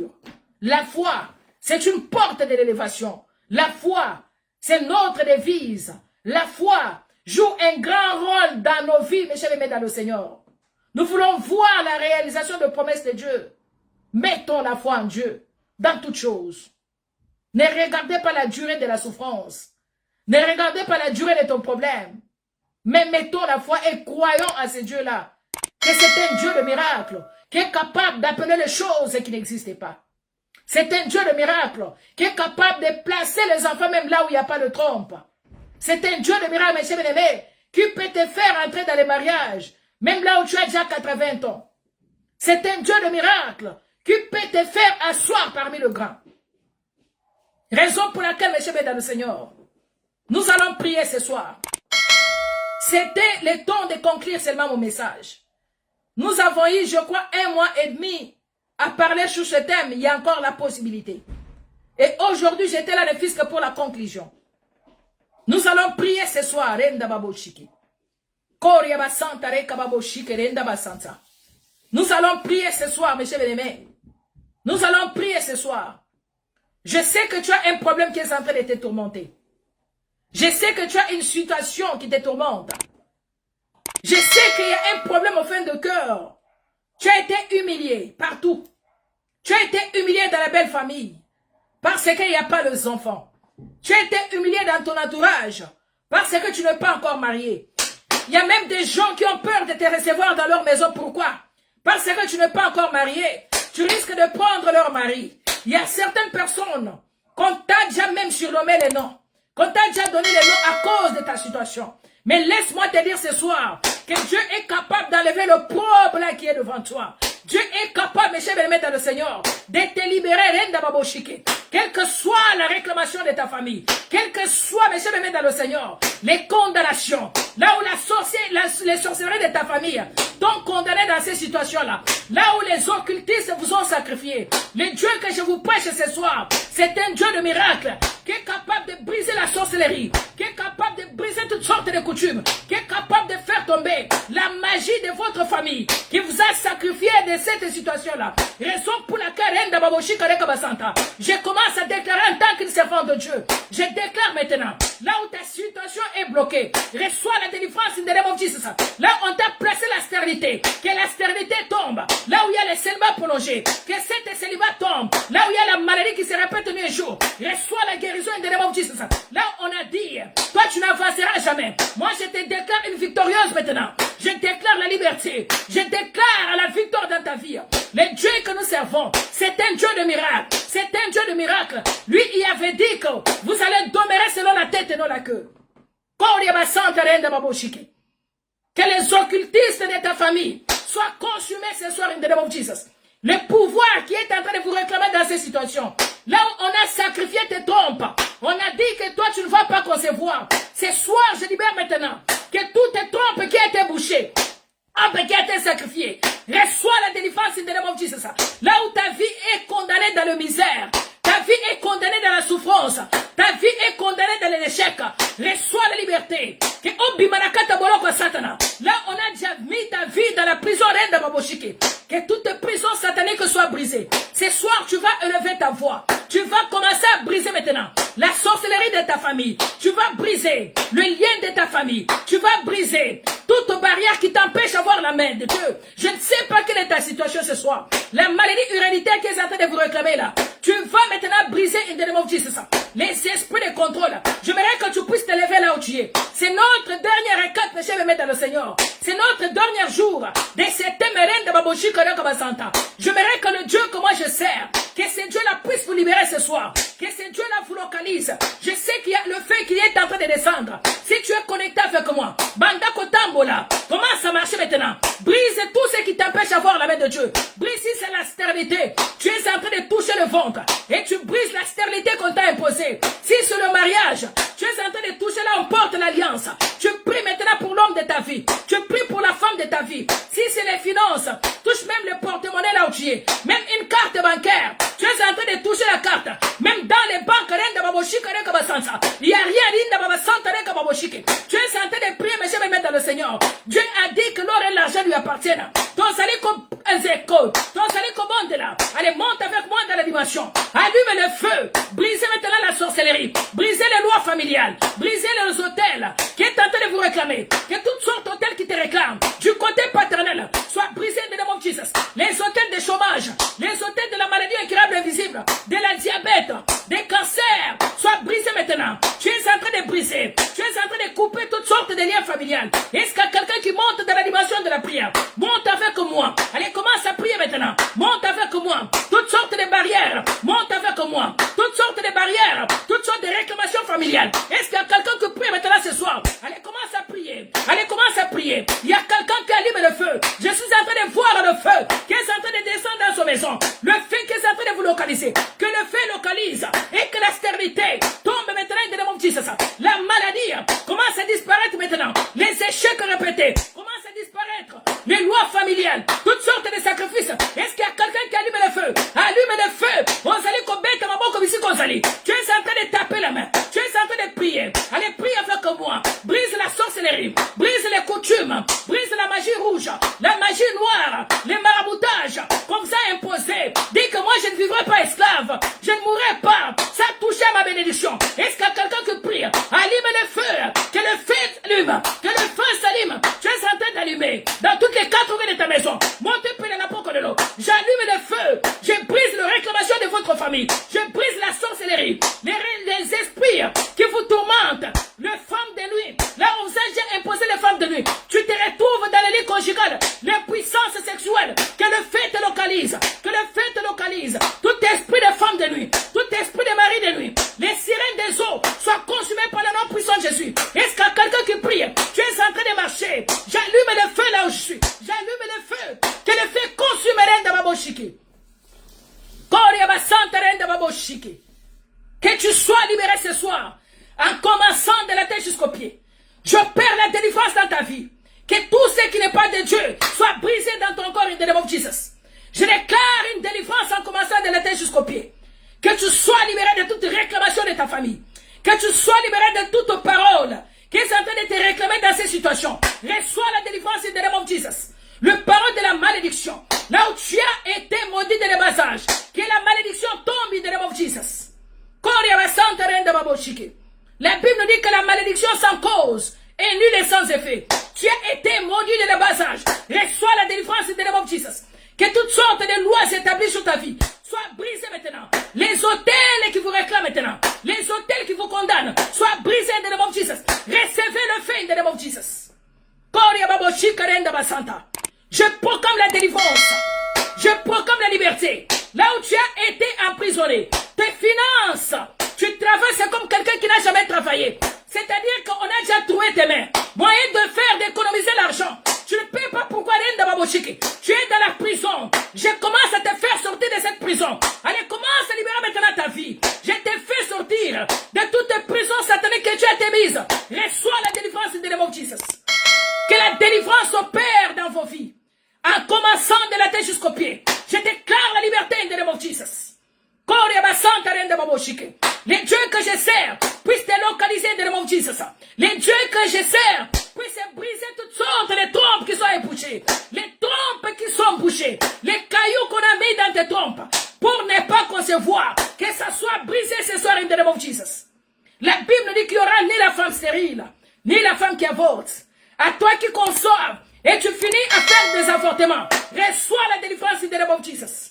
La foi, c'est une porte de l'élévation. La foi, c'est notre devise. La foi joue un grand rôle dans nos vies, mes chers amis dans le Seigneur. Nous voulons voir la réalisation de promesses de Dieu. Mettons la foi en Dieu dans toutes choses. Ne regardez pas la durée de la souffrance. Ne regardez pas la durée de ton problème. Mais mettons la foi et croyons à ce Dieu-là. Que c'est un Dieu de miracle, qui est capable d'appeler les choses qui n'existaient pas. C'est un Dieu de miracle, qui est capable de placer les enfants même là où il n'y a pas de trompe. C'est un Dieu de miracle, mes chers bien-aimés, qui peut te faire entrer dans les mariages, même là où tu as déjà 80 ans. C'est un Dieu de miracle, qui peut te faire asseoir parmi le grand. Raison pour laquelle, mes chers bien dans le Seigneur, nous allons prier ce soir. C'était le temps de conclure seulement mon message. Nous avons eu, je crois, 1 mois et demi à parler sur ce thème. Il y a encore la possibilité. Et aujourd'hui, j'étais là, ne fût-ce que pour la conclusion. Nous allons prier ce soir. Nous allons prier ce soir, mes chers bien-aimés. Nous allons prier ce soir. Je sais que tu as un problème qui est en train de te tourmenter. Je sais que tu as une situation qui te tourmente. Je sais qu'il y a un problème au fond de cœur. Tu as été humilié partout. Tu as été humilié dans la belle famille parce qu'il n'y a pas les enfants. Tu as été humilié dans ton entourage parce que tu n'es pas encore marié. Il y a même des gens qui ont peur de te recevoir dans leur maison. Pourquoi? Parce que tu n'es pas encore marié. Tu risques de prendre leur mari. Il y a certaines personnes qu'on t'a déjà même surnommé les noms. Qu'on t'a déjà donné les noms à cause de ta situation. Mais laisse-moi te dire ce soir que Dieu est capable d'enlever le problème qui est devant toi. Dieu est capable, mes chers bien-aimés dans le Seigneur, de te libérer, quelle que soit la réclamation de ta famille, quelle que soit, mes chers bien-aimés dans le Seigneur, les condamnations, Là où les sorcelleries de ta famille t'ont condamné dans ces situations-là. Là où les occultistes vous ont sacrifié. Le Dieu que je vous prêche ce soir, c'est un Dieu de miracle qui est capable de briser la sorcellerie, qui est capable de briser toutes sortes de coutumes, qui est capable de faire tomber la magie de votre famille, qui vous a sacrifié de cette situation-là. Raison pour laquelle je commence à déclarer en tant qu'une servante de Dieu. Je déclare maintenant, là où ta situation est bloquée, reçois la délivrance in the name of Jesus. Là où on t'a placé la stérilité, que la stérilité tombe. Là où il y a le célibat prolongé, que cette célibat tombe. Là où il y a la maladie qui se répète nuit et jour, reçois la guérison in the name of Jesus. Là où on a dit, toi tu n'avanceras jamais. Moi je te déclare une victorieuse maintenant. Je déclare la liberté. Je déclare la victoire dans ta vie. Le Dieu que nous servons, c'est un Dieu de miracle. C'est un Dieu de miracle. Lui, il avait dit que vous allez demeurer selon la tête et non la queue. Que les occultistes de ta famille soient consumés ce soir in the name of Jesus. Le pouvoir qui est en train de vous réclamer dans ces situations. Là où on a sacrifié tes trompes. On a dit que toi tu ne vas pas concevoir. Ce soir, je libère maintenant que toutes tes trompes qui ont été bouchées, qui a été sacrifié, reçois la délivrance in the name of Jesus. Là où ta vie est condamnée dans le misère, ta vie est condamnée dans la souffrance, ta vie est condamnée dans l'échec, reçois la liberté. Là on a déjà mis ta vie dans la prison reine de Baboshiki. Que toute prison satanique soit brisée. Ce soir tu vas élever ta voix. Tu vas commencer à briser maintenant la sorcellerie de ta famille. Tu vas briser le lien de ta famille. Tu vas briser toute barrière qui t'empêche d'avoir la main de Dieu. Je ne sais pas quelle est ta situation ce soir. La maladie héréditaire qui est en train de vous réclamer là. Tu vas maintenant briser in the name of Jesus. Les esprits de contrôle. J'aimerais que tu puisses te lever là où tu es. C'est notre dernier récolte, péché me mettre dans le Seigneur. C'est notre dernier jour de cette mérène de Baboshi Kodaka Basanta. J'aimerais que le Dieu que moi je sers, que ce Dieu-là puisse vous libérer ce soir. Que ce Dieu-là vous localise. Je sais qu'il y a le feu qui est en train de descendre. Si tu es connecté avec moi, Banda Kotambola, commence à marcher maintenant. Brise tout ce qui t'empêche d'avoir la main de Dieu. Brise si c'est la stérilité. Tu es en train de toucher le ventre. Et tu brises la stérilité qu'on t'a imposée. Si c'est le mariage, tu es en train de toucher là, on porte l'alliance. Tu pries maintenant pour l'homme de ta vie. Tu pries pour la femme de ta vie. Si c'est les finances, touche même le porte-monnaie là où tu es. Même une carte bancaire. Tu es en train de toucher la carte. Même dans les banques, il n'y a rien. Tu es en train de prier, mais je vais mettre dans le Seigneur. Dieu a dit que l'or et l'argent lui appartiennent. Ton salut comme un zéco. Ton salut comme on de là. Allez, monte avec moi dans la dimension. Allume le feu. Brisez maintenant la sorcellerie. Brisez les lois familiales. Brisez les hôtels qui est en train de vous réclamer. Que toutes sortes d'hôtels qui te réclament. Du côté paternel, soient brisés de nom de Jesus. Les hôtels de chômage. Les hôtels de la maladie incurable invisible. De la diabète. Des cancers. Soient brisés maintenant. Tu es en train de briser. Tu es en train de couper toutes sortes de liens familiales. Est-ce qu'il y a quelqu'un qui monte dans la dimension de la prière? Monte avec moi. Allez, commence à prier maintenant. Monte avec moi. Toutes sortes de barrières. Monte avec moi. Toutes sortes de barrières. Toutes sortes de réclamations familiales. Est-ce qu'il y a quelqu'un qui prie maintenant ce soir? Allez, commence à prier. Allez, commence à prier. Il y a quelqu'un qui allume le feu. Je suis en train de voir le feu qui est en train de descendre dans sa maison. Le feu qui est en train de vous localiser. Que le feu localise et que la stérilité tombe maintenant de nom de Jesus. La maladie commence à disparaître maintenant. Les échecs répétés commencent à disparaître. Les lois familiales, toutes sortes de sacrifices. Est-ce qu'il y a quelqu'un qui allume le feu? Allume le feu. On s'allie comme bête ma boca ici qu'on s'allie. Tu es en train de taper la main. Tu es en train de prier. Allez, prie avec moi. Brise la sorcellerie. Brise les coutumes. Brise la magie rouge. La magie noire. Les maraboutages. Comme ça imposé. Dis que moi je ne vivrai pas esclave. Je ne mourrai pas. Ça touche à ma bénédiction. Est-ce qu'il y a quelqu'un qui prie? Allume le feu. Que le feu s'allume. Que le feu s'allume. Tu es en train d'allumer. Dans toutes les quatre coins de ta maison. Montez près de la porte de l'eau. J'allume le feu. Je brise la réclamation de votre famille. Je brise la sorcellerie. Les esprits qui vous tourmentent. Les femmes de nuit. Là on vous a déjà imposé les femmes de nuit. Tu te retrouves dans les lits conjugales. Les puissances sexuelles. Que le feu te localise. Que le feu te localise. Tout esprit de femme de nuit. Tout esprit de mari de nuit. Les sirènes des eaux soient consumées par le nom puissant de Jésus. Est-ce qu'il y a quelqu'un qui prie? Tu es en train de marcher. J'allume le feu là où je suis. J'allume le feu. Que le feu consume reine de Baboshiki. Que tu sois libéré ce soir. En commençant de la tête jusqu'au pied. J'opère la délivrance dans ta vie. Que tout ce qui n'est pas de Dieu soit brisé dans ton corps in the name of Jesus. Je déclare une délivrance en commençant de la tête jusqu'au pied. Que tu sois libéré de toute réclamation de ta famille. Que tu sois libéré de toute parole qui est en train de te réclamer dans ces situations. Reçois la délivrance in the name of Jesus. Le parole de la malédiction. Là où tu as été maudit de le bas âge. Que la malédiction tombe in the name of Jesus. La Bible nous dit que la malédiction sans cause est nulle et sans effet. Tu as été maudit de le bas âge. Reçois la délivrance in the name of Jesus. Que toutes sortes de lois s'établissent sur ta vie soient brisées maintenant. Les hôtels qui vous réclament maintenant, les hôtels qui vous condamnent, soient brisés in the name of Jesus. Recevez le fait in the name of Jesus. Je proclame la délivrance. Je proclame la liberté. Là où tu as été emprisonné, tes finances, tu travailles, c'est comme quelqu'un qui n'a jamais travaillé. C'est-à-dire qu'on a déjà trouvé tes mains. Moyen de faire, d'économiser l'argent. Tu ne payes pas pourquoi tu es dans la prison. Je commence à te faire sortir de cette prison. Allez, commence à libérer maintenant ta vie. Je te fais sortir de toute prison satanique que tu as été mise. Reçois la délivrance de name of Jesus. Que la délivrance opère dans vos vies. En commençant de la tête jusqu'au pied. Je déclare la liberté in the name of Jesus. Les dieux que je sers puissent te localiser in the name of Jesus. Les dieux que je sers puissent briser toutes sortes de trompes qui sont ébouchées. Les trompes qui sont bouchées. Les cailloux qu'on a mis dans tes trompes. Pour ne pas concevoir. Que ça soit brisé ce soir in the name of Jesus. La Bible nous dit qu'il n'y aura ni la femme stérile, ni la femme qui avorte. À toi qui conçois et tu finis à faire des avortements. Reçois la délivrance in the name of Jesus.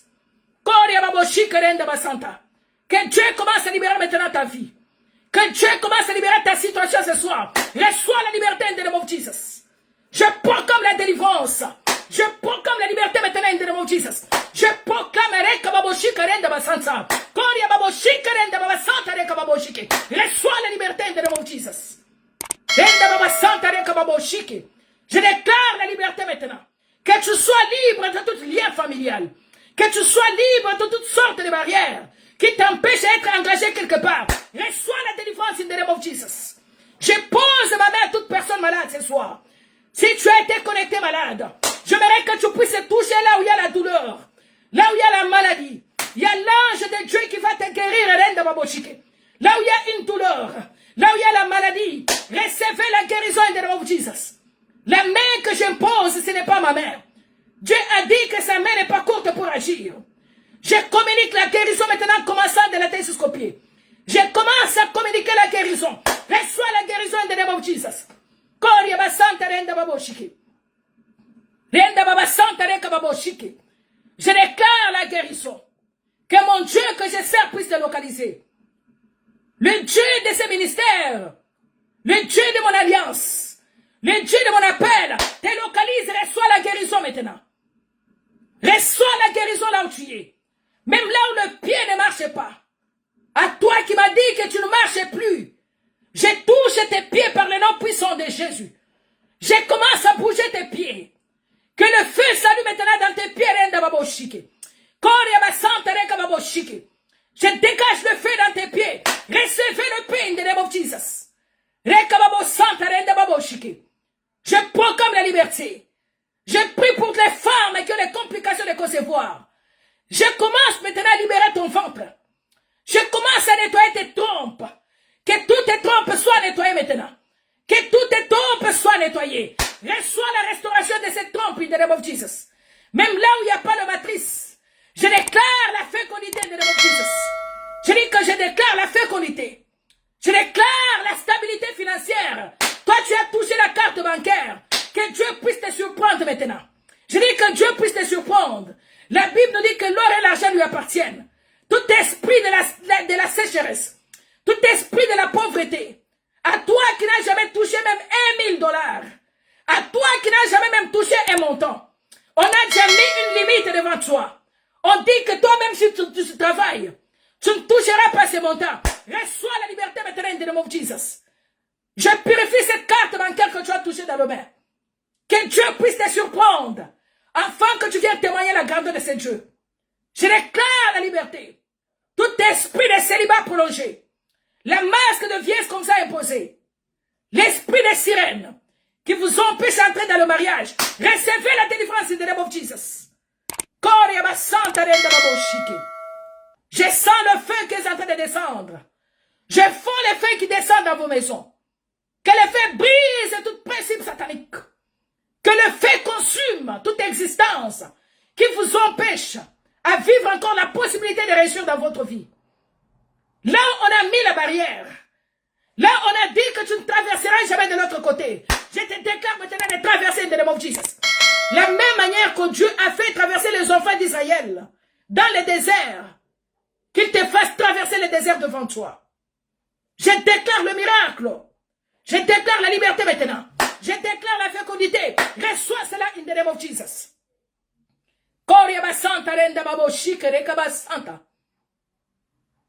Que Dieu commence à libérer maintenant ta vie. Que Dieu commence à libérer ta situation ce soir. Reçois la liberté in the name of Jesus. Je proclame la délivrance. Je proclame la liberté maintenant in the name of Jesus. Je proclame reçois la liberté in the name of Jesus. Je déclare la liberté maintenant. Que tu sois libre de tout lien familial. Que tu sois libre de toutes sortes de barrières qui t'empêchent d'être engagé quelque part. Reçois la délivrance in the name of Jesus. Je pose ma main à toute personne malade ce soir. Si tu as été connecté malade, j'aimerais que tu puisses toucher là où il y a la douleur, là où il y a la maladie. Il y a l'ange de Dieu qui va te guérir. Là où il y a une douleur, là où il y a la maladie, recevez la guérison in the name of Jesus. La main que j'impose, ce n'est pas ma main. Dieu a dit que sa main n'est pas courte pour agir. Je communique la guérison maintenant, commençant de la tête jusqu'au pied. Je commence à communiquer la guérison. Reçois la guérison in the name of Jesus. Je déclare la guérison. Que mon Dieu que je sers puisse te localiser. Le Dieu de ce ministère. Le Dieu de mon alliance. Le Dieu de mon appel. Te localise. Reçois la guérison maintenant. Reçois la guérison là où tu es. Même là où le pied ne marche pas. À toi qui m'as dit que tu ne marches plus. Je touche tes pieds par le nom puissant de Jésus. Je commence à bouger tes pieds. Que le feu s'allume maintenant dans tes pieds. Je dégage le feu dans tes pieds. Recevez le pain in the name of Jesus. Je proclame la liberté. Je prie pour les femmes qui ont les complications de concevoir. Je commence maintenant à libérer ton ventre. Je commence à nettoyer tes trompes. Que toutes tes trompes soient nettoyées maintenant. Que toutes tes trompes soient nettoyées. Reçois la restauration de ces trompes in the name of Jesus. Même là où il n'y a pas de matrice. Je déclare la fécondité in the name of Jesus. Je dis que je déclare la fécondité. Je déclare la stabilité financière. Toi, tu as touché la carte bancaire. Que Dieu puisse te surprendre maintenant. Je dis que Dieu puisse te surprendre. La Bible nous dit que l'or et l'argent lui appartiennent. Tout esprit de la sécheresse. Tout esprit de la pauvreté. À toi qui n'as jamais touché même $1 000. À toi qui n'as jamais même touché un montant. On a déjà mis une limite devant toi. On dit que toi-même si tu travailles, tu ne toucheras pas ces montants. Reçois la liberté maintenant in the name of Jesus. Je purifie cette carte bancaire que tu as touchée dans le main. Que Dieu puisse te surprendre. Afin que tu viennes témoigner la grandeur de ce Dieu. Je déclare la liberté. Tout esprit de célibat prolongé. La masque de vieillesse comme ça imposée. L'esprit des sirènes qui vous empêche d'entrer dans le mariage, recevez la délivrance in the name of Jesus. Je sens le feu qui est en train de descendre. Je sens le feu qui descend dans vos maisons. Que le feu brise tout principe satanique. Que le feu consume toute existence qui vous empêche à vivre encore la possibilité de réussir dans votre vie. Là, on a mis la barrière. Là, on a dit que tu ne traverseras jamais de l'autre côté. Je te déclare maintenant de traverser in the name of Jesus. La même manière que Dieu a fait traverser les enfants d'Israël dans le désert, qu'il te fasse traverser le désert devant toi. Je déclare le miracle. Je déclare la liberté maintenant. Je déclare la fécondité. Reçois cela in the name of Jesus. Santa renda baboshi kereka santa.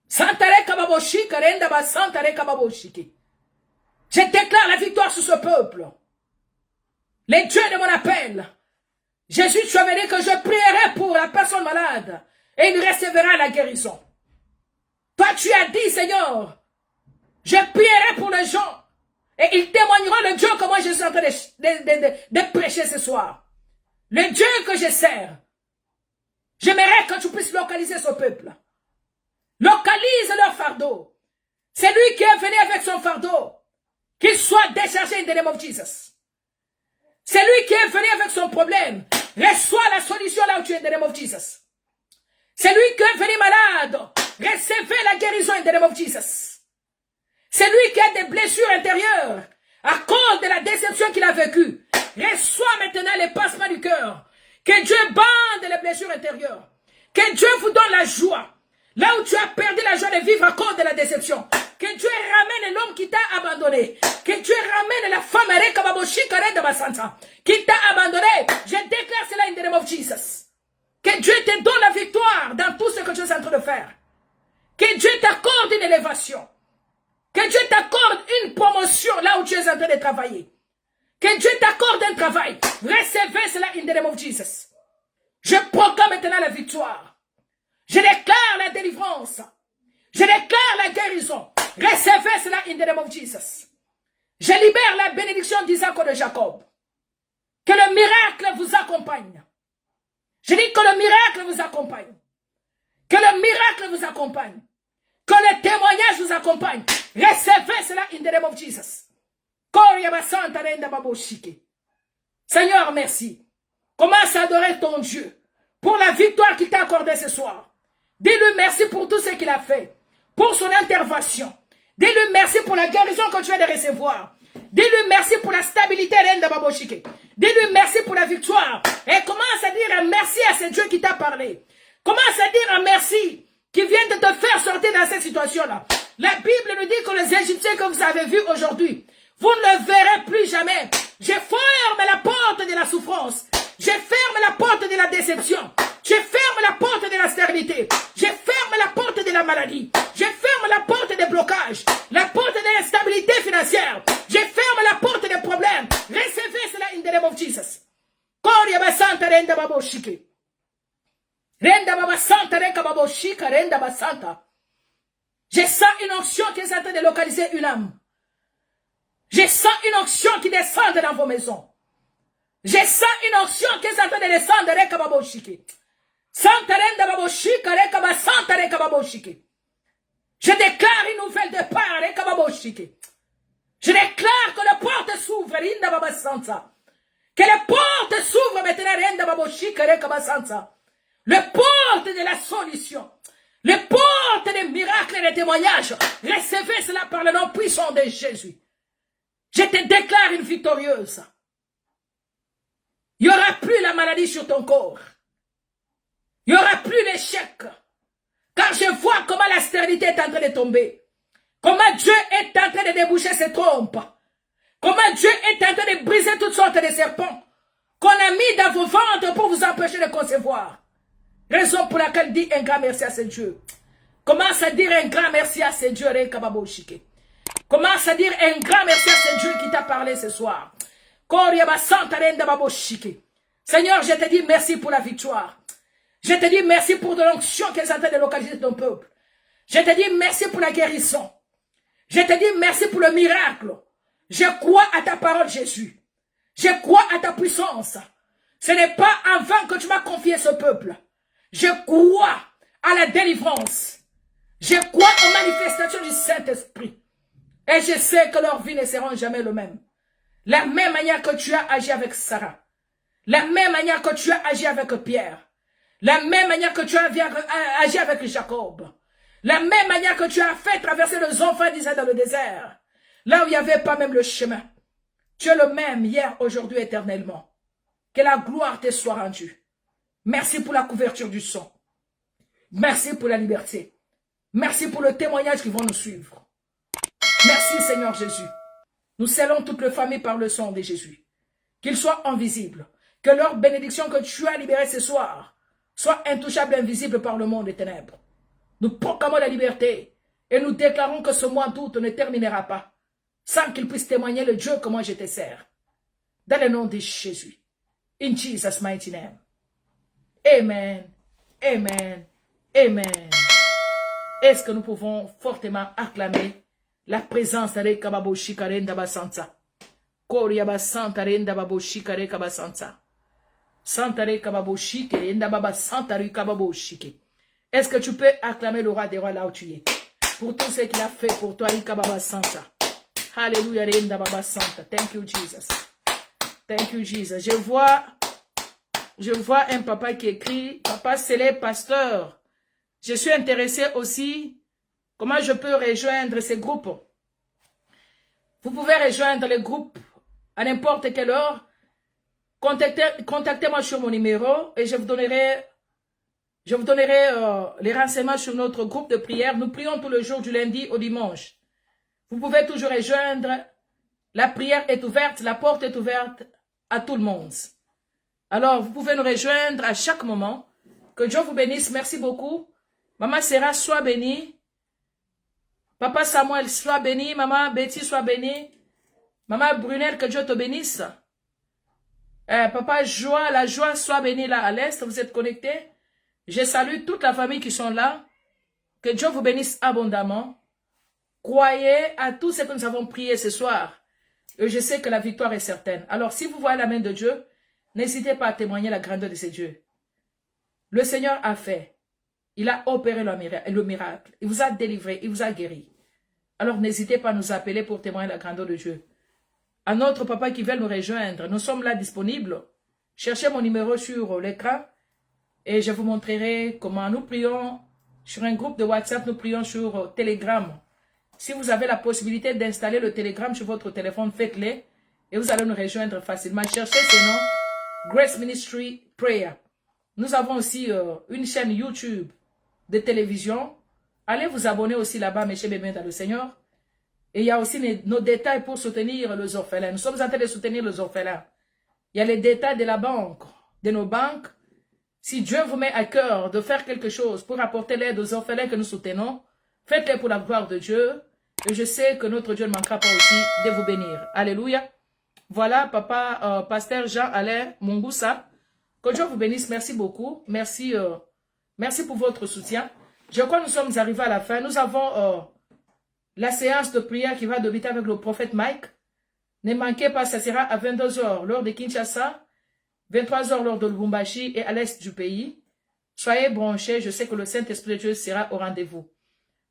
Santa reka baboshi kerenda ba santa reka baboshi. Je déclare la victoire sur ce peuple. Les dieux de mon appel. Jésus, tu avais dit que je prierai pour la personne malade et il recevra la guérison. Toi, tu as dit, Seigneur, je prierai pour les gens et ils témoigneront le Dieu que moi je suis en train de prêcher ce soir. Le Dieu que je sers. J'aimerais que tu puisses localiser ce peuple. Localise leur fardeau. C'est lui qui est venu avec son fardeau. Qu'il soit déchargé in the name of Jesus. C'est lui qui est venu avec son problème. Reçois la solution là où tu es in the name of Jesus. C'est lui qui est venu malade. Recevez la guérison in the name of Jesus. C'est lui qui a des blessures intérieures à cause de la déception qu'il a vécue. Reçois maintenant les passements du cœur. Que Dieu bande les blessures intérieures. Que Dieu vous donne la joie. Là où tu as perdu la joie de vivre à cause de la déception. Que Dieu ramène l'homme qui t'a abandonné. Que Dieu ramène la femme qui t'a abandonné. Je déclare cela in the name of Jesus. Que Dieu te donne la victoire dans tout ce que tu es en train de faire. Que Dieu t'accorde une élévation. Que Dieu t'accorde une promotion là où tu es en train de travailler. Que Dieu t'accorde un travail. Recevez cela in the name of Jesus. Je proclame maintenant la victoire. Je déclare la délivrance. Je déclare la guérison. Recevez cela in the name of Jesus. Je libère la bénédiction d'Isaac et de Jacob. Que le miracle vous accompagne. Je dis que le miracle vous accompagne. Que le miracle vous accompagne. Que le témoignage vous accompagne. Recevez cela in the name of Jesus. Seigneur, merci. Commence à adorer ton Dieu pour la victoire qu'il t'a accordée ce soir. Dis-lui merci pour tout ce qu'il a fait, pour son intervention. Dis-lui merci pour la guérison que tu viens de recevoir. Dis-lui merci pour la stabilité. Dis-lui merci pour la victoire. Et commence à dire un merci à ce Dieu qui t'a parlé. Commence à dire un merci qui vient de te faire sortir dans cette situation-là. La Bible nous dit que les Égyptiens que vous avez vus aujourd'hui, vous ne le verrez plus jamais. Je ferme la porte de la souffrance. Je ferme la porte de la déception. Je ferme la porte de la stérilité. Je ferme la porte de la maladie. Je ferme la porte des blocages. La porte de l'instabilité financière. Je ferme la porte des problèmes. Recevez cela in the name of Jesus. Koria basanta renda baboshiki. Renda babasanta reka baboshika renda basanta. Je sens une onction qui est en train de localiser une âme. Je sens une onction qui descend dans vos maisons. Je sens une onction qui est en train de descendre reka baboshiki. Santa renda baboshika reka basanta reka baboshiki. Je déclare une nouvelle départ reka baboshiki. Je déclare que les portes s'ouvrent renda babasanta. Que les portes s'ouvrent maintenant renda baboshika reka basanta. Les portes de la solution. Les portes des miracles et des témoignages. Recevez cela par le nom puissant de Jésus. Je te déclare une victorieuse. Il n'y aura plus la maladie sur ton corps. Il n'y aura plus l'échec. Car je vois comment la stérilité est en train de tomber. Comment Dieu est en train de déboucher ses trompes. Comment Dieu est en train de briser toutes sortes de serpents qu'on a mis dans vos ventres pour vous empêcher de concevoir. Raison pour laquelle dit un grand merci à ce Dieu. Commence à dire un grand merci à ce Dieu. Commence à dire un grand merci à ce Dieu qui t'a parlé ce soir. Seigneur, je te dis merci pour la victoire. Je te dis merci pour de l'onction qui est en train de localiser ton peuple. Je te dis merci pour la guérison. Je te dis merci pour le miracle. Je crois à ta parole, Jésus. Je crois à ta puissance. Ce n'est pas en vain que tu m'as confié ce peuple. Je crois à la délivrance. Je crois aux manifestations du Saint-Esprit. Et je sais que leur vie ne sera jamais le même. La même manière que tu as agi avec Sarah. La même manière que tu as agi avec Pierre. La même manière que tu as agi avec Jacob. La même manière que tu as fait traverser les enfants d'Israël dans le désert. Là où il n'y avait pas même le chemin. Tu es le même hier, aujourd'hui, éternellement. Que la gloire te soit rendue. Merci pour la couverture du son. Merci pour la liberté. Merci pour le témoignage qui vont nous suivre. Merci Seigneur Jésus. Nous scellons toute la famille par le sang de Jésus. Qu'ils soient invisibles. Que leur bénédiction que tu as libérée ce soir soit intouchable et invisible par le monde des ténèbres. Nous proclamons la liberté et nous déclarons que ce mois d'août ne terminera pas sans qu'ils puissent témoigner le Dieu que moi je te sers. Dans le nom de Jésus. In Jesus' mighty name. Amen. Amen. Amen. Est-ce que nous pouvons fortement acclamer la présence de Kababoshi Karenda Basanta? Koryaba Santa Renda Baboshi Kare Kabasanta. Santare Kababoshi Kenda Baba Santari Kababoshi. Est-ce que tu peux acclamer le roi des rois là où tu es? Pour tout ce qu'il a fait pour toi, Ikababa Santa. Alléluia, Renda Baba Santa. Thank you, Jesus. Thank you, Jesus. Je vois un papa qui écrit, Papa Célé, pasteur. Je suis intéressé aussi, comment je peux rejoindre ces groupes. Vous pouvez rejoindre les groupes à n'importe quelle heure. Contactez-moi sur mon numéro et je vous donnerai les renseignements sur notre groupe de prière. Nous prions tous les jours du lundi au dimanche. Vous pouvez toujours rejoindre. La prière est ouverte, la porte est ouverte à tout le monde. Alors, vous pouvez nous rejoindre à chaque moment. Que Dieu vous bénisse. Merci beaucoup. Maman Sarah, sois bénie. Papa Samuel, sois béni. Maman Betty, sois bénie. Maman Brunel, que Dieu te bénisse. Papa Joie, la joie, sois bénie là à l'est. Vous êtes connectés. Je salue toute la famille qui sont là. Que Dieu vous bénisse abondamment. Croyez à tout ce que nous avons prié ce soir. Et je sais que la victoire est certaine. Alors, si vous voyez la main de Dieu, n'hésitez pas à témoigner la grandeur de ces dieux. Le Seigneur a fait. Il a opéré le miracle. Il vous a délivré. Il vous a guéri. Alors, n'hésitez pas à nous appeler pour témoigner la grandeur de Dieu. À notre papa qui veut nous rejoindre, nous sommes là disponibles. Cherchez mon numéro sur l'écran et je vous montrerai comment nous prions sur un groupe de WhatsApp. Nous prions sur Telegram. Si vous avez la possibilité d'installer le Telegram sur votre téléphone, faites-le et vous allez nous rejoindre facilement. Cherchez ce nom, Grace Ministry Prayer. Nous avons aussi une chaîne YouTube de télévision. Allez vous abonner aussi là-bas, mes chers bébés dans le Seigneur. Et il y a aussi nos détails pour soutenir les orphelins. Nous sommes en train de soutenir les orphelins. Il y a les détails de la banque, de nos banques. Si Dieu vous met à cœur de faire quelque chose pour apporter l'aide aux orphelins que nous soutenons, faites-le pour la gloire de Dieu. Et je sais que notre Dieu ne manquera pas aussi de vous bénir. Alléluia. Voilà, papa, pasteur Jean-Alain Mungoussa. Que Dieu vous bénisse. Merci beaucoup. Merci, merci pour votre soutien. Je crois que nous sommes arrivés à la fin. Nous avons la séance de prière qui va débuter avec le prophète Mike. Ne manquez pas, ça sera à 22 h lors de Kinshasa, 23 h lors de Lubumbashi et à l'est du pays. Soyez branchés, je sais que le Saint-Esprit de Dieu sera au rendez-vous.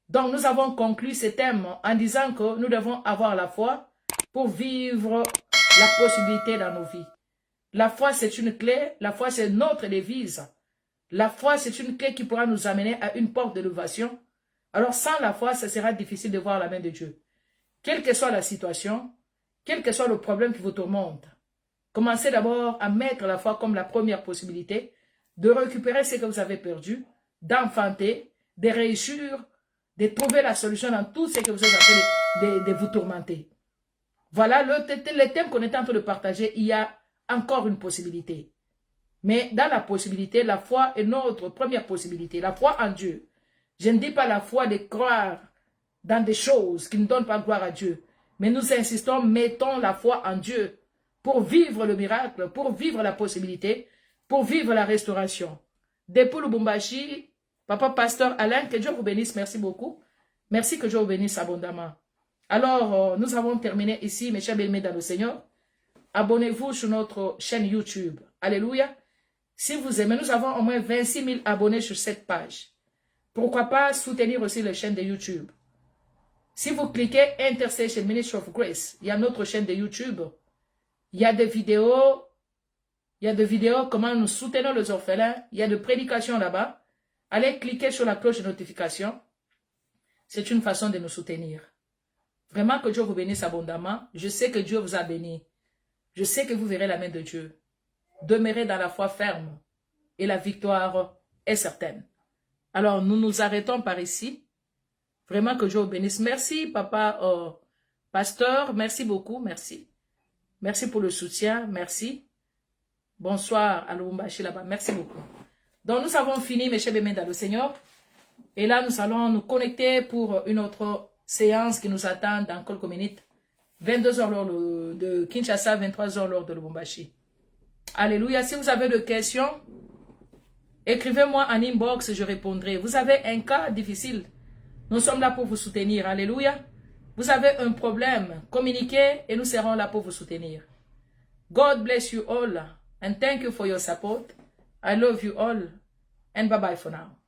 Donc, nous avons conclu ce thème en disant que nous devons avoir la foi pour vivre la possibilité dans nos vies. La foi, c'est une clé. La foi, c'est notre devise. La foi, c'est une clé qui pourra nous amener à une porte d'élévation. Alors, sans la foi, ça sera difficile de voir la main de Dieu. Quelle que soit la situation, quel que soit le problème qui vous tourmente, commencez d'abord à mettre la foi comme la première possibilité de récupérer ce que vous avez perdu, d'enfanter, de réussir, de trouver la solution dans tout ce que vous êtes en train de vous tourmenter. Voilà le thème qu'on est en train de partager. Il y a encore une possibilité. Mais dans la possibilité, la foi est notre première possibilité. La foi en Dieu. Je ne dis pas la foi de croire dans des choses qui ne donnent pas gloire à Dieu. Mais nous insistons, mettons la foi en Dieu pour vivre le miracle, pour vivre la possibilité, pour vivre la restauration. Depuis Lubumbashi, papa pasteur Alain, que Dieu vous bénisse, merci beaucoup. Merci que Dieu vous bénisse abondamment. Alors, nous avons terminé ici, mes chers bien-aimés dans le Seigneur. Abonnez-vous sur notre chaîne YouTube. Alléluia. Si vous aimez, nous avons au moins 26 000 abonnés sur cette page. Pourquoi pas soutenir aussi la chaîne de YouTube. Si vous cliquez Intercession Ministry of Grace, il y a notre chaîne de YouTube. Il y a des vidéos. Il y a des vidéos comment nous soutenons les orphelins. Il y a des prédications là-bas. Allez cliquer sur la cloche de notification. C'est une façon de nous soutenir. Vraiment que Dieu vous bénisse abondamment. Je sais que Dieu vous a béni. Je sais que vous verrez la main de Dieu. Demeurez dans la foi ferme. Et la victoire est certaine. Alors, nous nous arrêtons par ici. Vraiment que Dieu vous bénisse. Merci, papa, pasteur. Merci beaucoup. Merci. Merci pour le soutien. Merci. Bonsoir à Lubumbashi là-bas. Merci beaucoup. Donc, nous avons fini, mes chers bénis dans le Seigneur. Et là, nous allons nous connecter pour une autre séance qui nous attend dans quelques minutes. 22h l'heure de Kinshasa, 23h l'heure de Lubumbashi. Alléluia. Si vous avez des questions, écrivez-moi en inbox, je répondrai. Vous avez un cas difficile, nous sommes là pour vous soutenir. Alléluia. Vous avez un problème, communiquez et nous serons là pour vous soutenir. God bless you all and thank you for your support. I love you all and bye-bye for now.